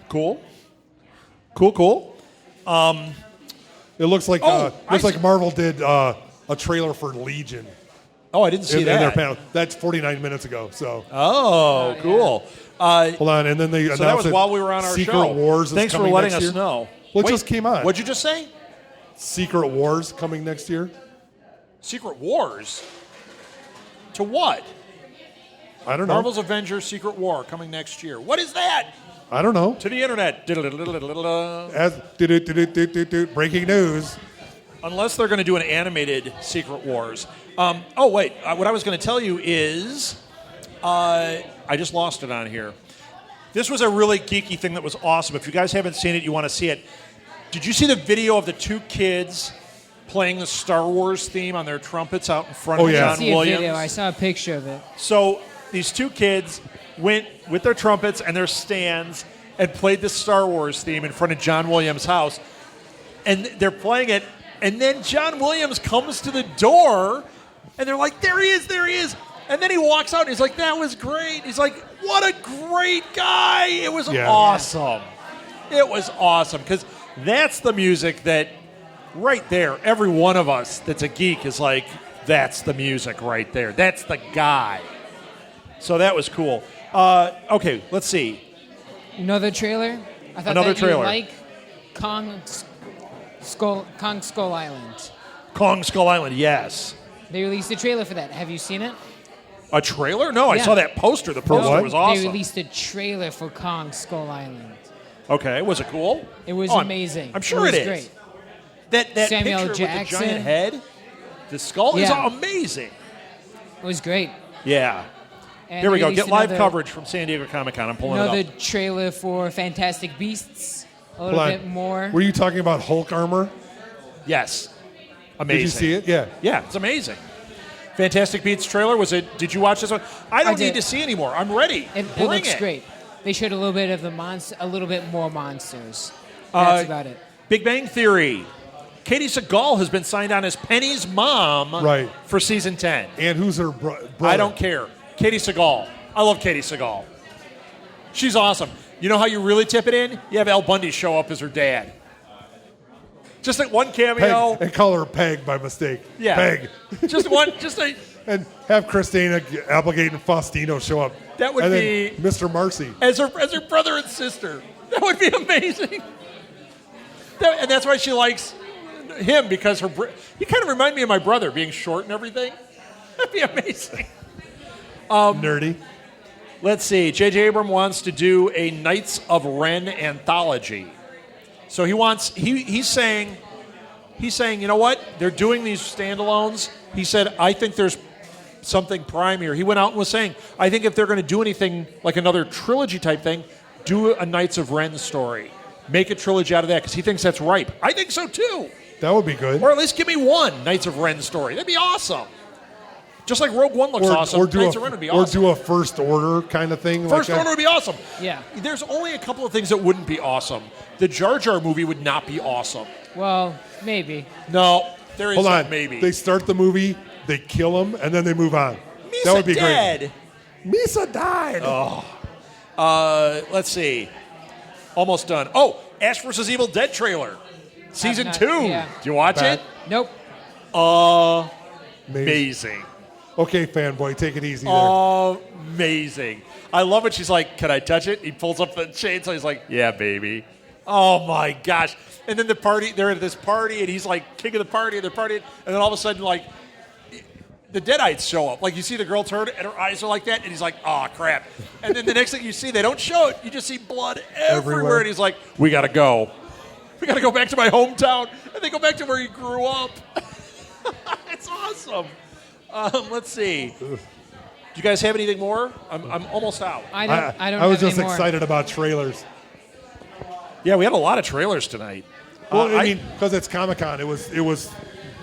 Cool. It looks like like Marvel did a trailer for Legion. Oh, I didn't see that. In their panel. That's 49 minutes ago. So. Oh, cool. Hold on, and then they announced that was while we were on our Secret show. Wars. Thanks for letting us know. Well, it just came on. What'd you just say? Secret Wars coming next year. Secret Wars? To what? I don't know. Marvel's Avengers Secret War coming next year. What is that? I don't know. To the internet. Breaking news. Unless they're going to do an animated Secret Wars. What I was going to tell you is I just lost it on here. This was a really geeky thing that was awesome. If you guys haven't seen it, you want to see it. Did you see the video of the two kids playing the Star Wars theme on their trumpets out in front of John Williams? I saw a picture of it. So these two kids went with their trumpets and their stands and played the Star Wars theme in front of John Williams' house. And they're playing it, and then John Williams comes to the door, and they're like, there he is. And then he walks out, and he's like, that was great. He's like, what a great guy. It was awesome. It was awesome, because that's the music that, right there, every one of us that's a geek is like, that's the music right there. That's the guy. So that was cool. Okay, let's see. Another trailer? I thought Another that trailer. You like Kong Skull Island. Kong Skull Island, yes. They released a trailer for that. Have you seen it? A trailer? No, I saw that poster. The poster was awesome. They released a trailer for Kong Skull Island. Okay, was it cool? It was amazing. I'm sure it is. Great. That Samuel picture Jackson. with the giant head, the skull is amazing. It was great. Yeah. And here we go. Get live coverage from San Diego Comic-Con. I'm pulling it up. Another trailer for Fantastic Beasts. A little bit more. Were you talking about Hulk armor? Yes. Amazing. Did you see it? Yeah. Yeah, it's amazing. Fantastic Beasts trailer, was it? Did you watch this one? I don't need to see anymore. I'm ready. It looks great. They showed a little bit of a little bit more monsters. That's about it. Big Bang Theory. Katie Sagal has been signed on as Penny's mom for season 10. And who's her brother? I don't care. Katie Sagal. I love Katie Sagal. She's awesome. You know how you really tip it in? You have Al Bundy show up as her dad. Just like one cameo. Peg, and call her Peg by mistake. Yeah. Peg. And have Christina Applegate and Faustino show up. That would be Mr. Marcy. As her brother and sister. That would be amazing. And that's why she likes him, because he kind of remind me of my brother, being short and everything. That'd be amazing. Nerdy. Let's see. J.J. Abrams wants to do a Knights of Ren anthology. So he's saying, you know what? They're doing these standalones. He said, I think there's something prime here. He went out and was saying, I think if they're going to do anything like another trilogy type thing, do a Knights of Ren story. Make a trilogy out of that, because he thinks that's ripe. I think so too. That would be good. Or at least give me one Knights of Ren story. That'd be awesome. Just like Rogue One looks awesome. Knights of Ren would be awesome. Or do a First Order kind of thing. First Order would be awesome. Yeah. There's only a couple of things that wouldn't be awesome. The Jar Jar movie would not be awesome. Well, maybe. No, there is Hold on. maybe. They start the movie, they kill him, and then they move on. Misa that would be dead. Great. Misa died. Oh. Let's see. Almost done. Oh, Ash vs. Evil Dead trailer. Season 2. Yeah. Did you watch it? Nope. Amazing. Okay, fanboy, take it easy there. Amazing. I love it. She's like, can I touch it? He pulls up the chainsaw. He's like, yeah, baby. Oh, my gosh. And then they're at this party, and he's like king of the party, and they're partying, and then all of a sudden, like, the Deadites show up. Like, you see the girl turn, and her eyes are like that, and he's like, oh, crap. And then the next thing you see, they don't show it. You just see blood everywhere. And he's like, we got to go. We got to go back to my hometown. And they go back to where he grew up. It's awesome. Let's see. Do you guys have anything more? I'm almost out. I don't. I was have just any more. excited about trailers. Yeah, we had a lot of trailers tonight. Well, I mean, because it's Comic-Con, it was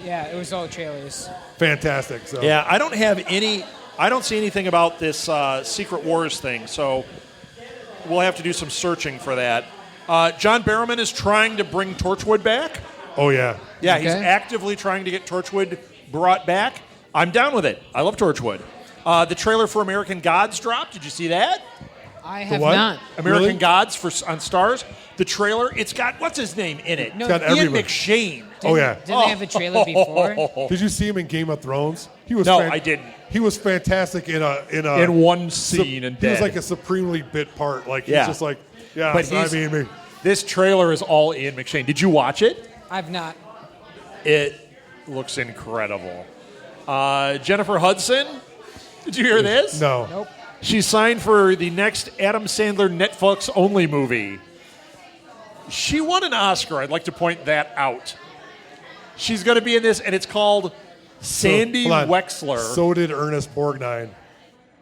Yeah, it was all trailers. fantastic. So Yeah, I don't have any. I don't see anything about this Secret Wars thing, so we'll have to do some searching for that. John Barrowman is trying to bring Torchwood back. Oh, yeah. Yeah, Okay. he's actively trying to get Torchwood brought back. I'm down with it. I love Torchwood. The trailer for American Gods dropped. Did you see that? I have what? not. American Really? Gods on Stars. The trailer, it's got, what's his name in it? No, It's got Ian Ian everybody. McShane. Oh, yeah. Didn't they have a trailer before? Did you see him in Game of Thrones? He was No, I didn't. He was fantastic in one scene and he was dead. like a supremely bit part. Like Yeah. he's just like, yeah, But I mean, this trailer is all Ian McShane. Did you watch it? I've not. It looks incredible. Jennifer Hudson, did you hear this? no. Nope. She signed for the next Adam Sandler Netflix-only movie. She won an Oscar. I'd like to point that out. She's going to be in this, and it's called Sandy Hold on. Wexler. So did Ernest Borgnine.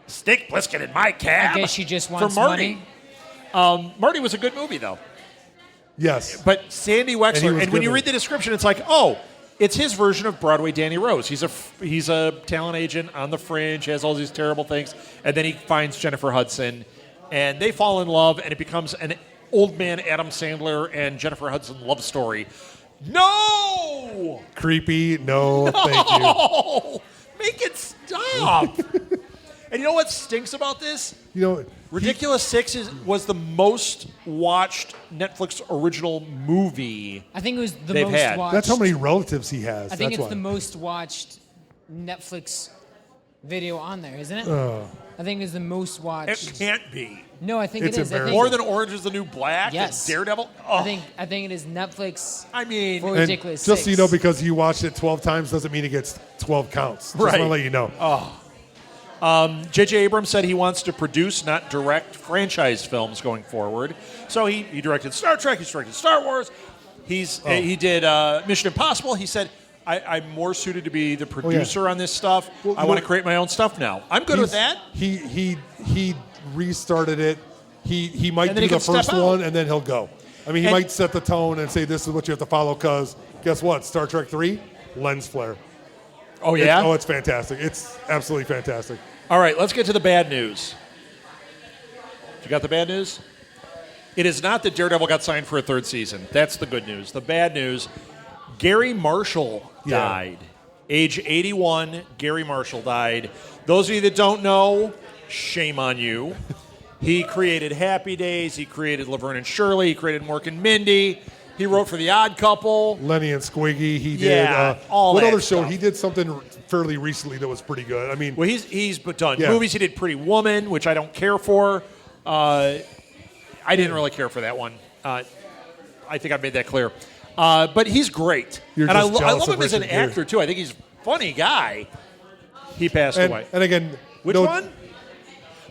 Stick Blisket in my cab. I guess she just for wants Marty. money. Marty was a good movie, though. Yes. But Sandy And he Wexler, was and when good you in read the description, it's like, oh, it's his version of Broadway Danny Rose. He's a talent agent on the fringe, has all these terrible things, and then he finds Jennifer Hudson, and they fall in love, and it becomes an old man Adam Sandler and Jennifer Hudson love story. No! Creepy. No, thank you. Oh, make it stop! And you know what stinks about this? You know, Ridiculous Six was the most watched Netflix original movie. I think it was the They've most had. watched. that's how many relatives he has. I think that's it's why. the most watched Netflix video on there, isn't it? I think it's the most It watched. can't be. No, I think It's it is. I think, More than Orange is the New Black? Yes. And Daredevil? Oh, I think it is Netflix I mean, for And Ridiculous just so you Six. know, because you watched it 12 times doesn't mean it gets 12 counts. Just Right. want to let you know. J.J. Abrams said he wants to produce, not direct, franchise films going forward. So he directed Star Trek, he's directed Star Wars, he did Mission Impossible. He said, I'm more suited to be the producer on this stuff. Well, I want to create my own stuff now. I'm good with that. He restarted it. He might And then do he the can step first out. one and then he'll go. I mean, he And- might set the tone and say this is what you have to follow because guess what? Star Trek 3, lens flare. Oh, yeah? It's fantastic. It's absolutely fantastic. All right, let's get to the bad news. You got the bad news? It is not that Daredevil got signed for a third season. That's the good news. The bad news, Gary Marshall Yeah. died. Age 81, Gary Marshall died. Those of you that don't know, shame on you. He created Happy Days. He created Laverne and Shirley. He created Mork and Mindy. He wrote for The Odd Couple. Lenny and Squiggy. He Yeah, did. all what that other show? stuff. He did something fairly recently that was pretty good. I mean, Well, he's done Yeah. movies. He did Pretty Woman, which I don't care for. I didn't really care for that one. I think I made that clear. But he's great. You're and I just jealous love of him as an Richard Gere. actor, too. I think he's a funny guy. He passed away. and again, Which one?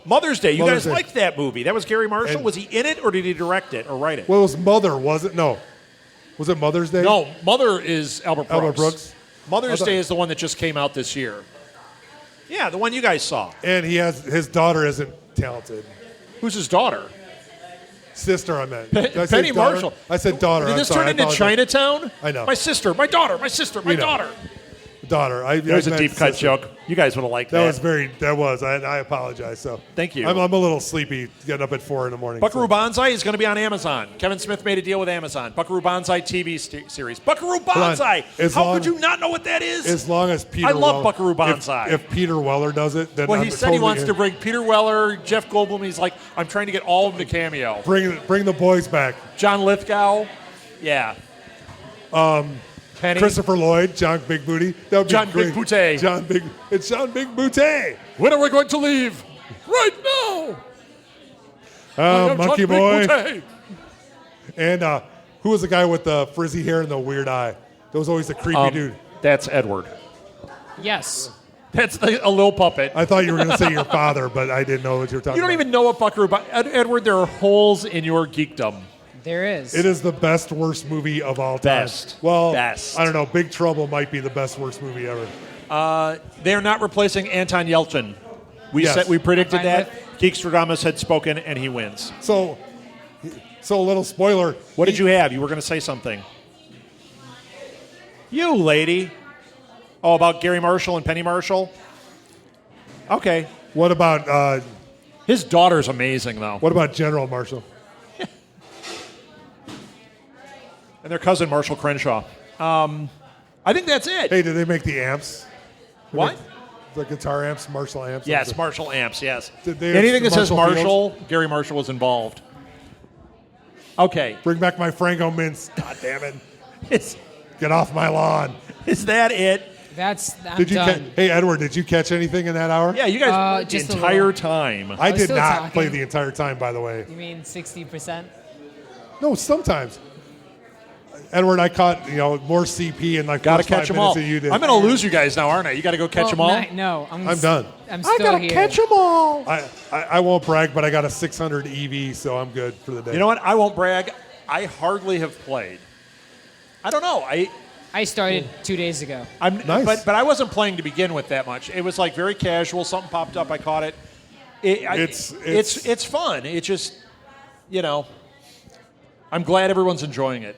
Mother's Day. You Mother's guys Day. liked that movie. That was Gary Marshall. And- Was he in it, or did he direct it or write it? Well, it was Mother, was it? No. Was it Mother's Day? No, Mother is Albert Brooks. Albert Brooks? Mother's I thought- Day is the one that just came out this year. Yeah, the one you guys saw. And his daughter isn't talented. Who's his daughter? Sister, I meant. Did I say Penny daughter? Marshall. I said daughter. Did I'm this sorry. turn I into apologize. Chinatown? I know. My sister, my daughter, my sister, my We know. daughter. Daughter. There's I a meant deep cut sister. joke. You guys would have liked that. That was. I apologize. So Thank you. I'm a little sleepy getting up at 4 in the morning. Buckaroo so. Banzai is going to be on Amazon. Kevin Smith made a deal with Amazon. Buckaroo Banzai TV series. Buckaroo Banzai. How could you not know what that is? As long as Peter I love Weller, Buckaroo Banzai. If Peter Weller does it, then Well, I'm he said he totally wants in. to bring Peter Weller, Jeff Goldblum. He's like, I'm trying to get all of them to cameo. Bring the boys back. John Lithgow. Yeah. Penny. Christopher Lloyd, John Big Booty. That would be John great. Big Booty. It's John Big Booty. When are we going to leave? Right now. Oh, John Monkey Big Boy. Booty. And who was the guy with the frizzy hair and the weird eye? That was always the creepy dude. That's Edward. Yes. That's a little puppet. I thought you were going to say your father, but I didn't know what you were talking You don't about. even know what Buckaroo Edward, there are holes in your geekdom. There is. It is the best, worst movie of all time. Best. Well, Best. I don't know. Big Trouble might be the best, worst movie ever. They're not replacing Anton Yelchin. Yes. We predicted Fine that. with. Geekstradamus had spoken, and he wins. So a little spoiler. What did you have? You were going to say something. You, lady. Oh, about Gary Marshall and Penny Marshall? Okay. What about His daughter's amazing, though. what about General Marshall? And their cousin, Marshall Crenshaw. I think that's it. Hey, did they make the amps? What? The guitar amps, Marshall amps? Yes, Marshall amps, yes. Did they have Anything that says Marshall Marshall, Gary Marshall was involved. Okay. Bring back my Frango mints. God damn it. Is, Get off my lawn. is that it? I'm done. Hey, Edward, did you catch anything in that hour? Yeah, you guys played just the a entire little. time. I was did still not talking. play the entire time, by the way. You mean 60%? No, sometimes. Edward, I caught more CP in like Got to first catch 5 them minutes all. than you did. I'm going to lose you guys now, aren't I? You got to go catch them all? No, I'm done. I'm still here. them all. I won't brag, but I got a 600 EV, so I'm good for the day. You know what? I won't brag. I hardly have played. I don't know. I started 2 days ago. I'm Nice. but I wasn't playing to begin with that much. It was like very casual. Something popped up. I caught it. It's fun. It just, I'm glad everyone's enjoying it.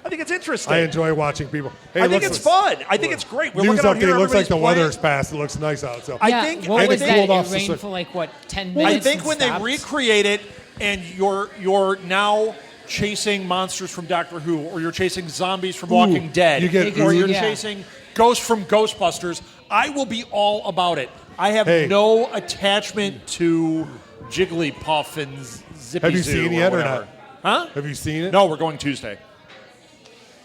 I think it's interesting. I enjoy watching people. Hey, I think it's fun. I think it's great. We're News looking out here. update looks like the everybody's weather's playing. passed. It looks nice out. So Yeah, think- what I was think- that? cooled off It the rained cir- for like, 10 minutes? I think and when they stopped? recreate it and you're now chasing monsters from Doctor Who, or you're chasing zombies from Walking Dead, you get or you're Yeah. chasing ghosts from Ghostbusters, I will be all about it. I have Hey. no attachment to Jigglypuff and Zippy Have you Zoo seen or yet or whatever. not? Huh? Have you seen it? No, we're going Tuesday.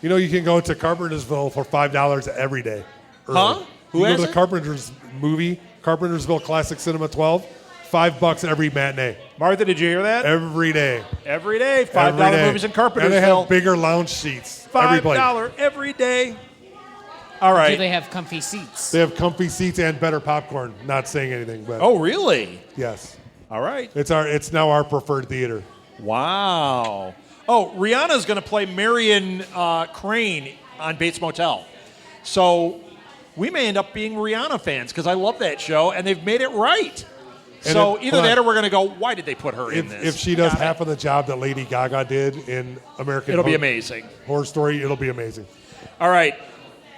You can go to Carpentersville for $5 every day. early. Huh? Who you go has to the it? Carpenters movie, Carpentersville Classic Cinema 12, $5 every matinee. Martha, did you hear that? Every day. Every day, $5 Every day. movies in And they Carpentersville. have bigger lounge seats. Every place. $5 every day. All Do right. they have comfy seats? They have comfy seats and better popcorn. Not saying anything, but Oh, really? yes. All right. It's now our preferred theater. Wow. Oh, Rihanna's going to play Marion Crane on Bates Motel. So we may end up being Rihanna fans because I love that show, and they've made it right. And So it- either but that or we're going to go, why did they put her in this? If she does Got it. half of the job that Lady Gaga did in American It'll be Horror- amazing. Horror Story, it'll be amazing. All right.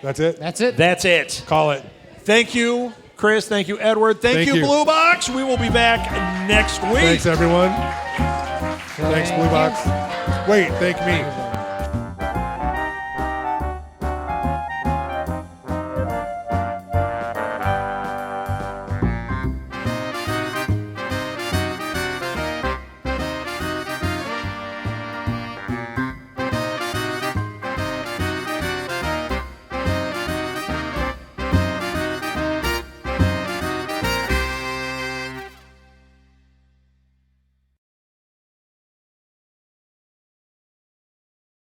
That's it? That's it. That's it. Call it. Thank you, Chris. Thank you, Edward. Thank you, you. Blue Box. We will be back next week. Thanks, everyone. Thanks, Blue Box. Wait, thank me.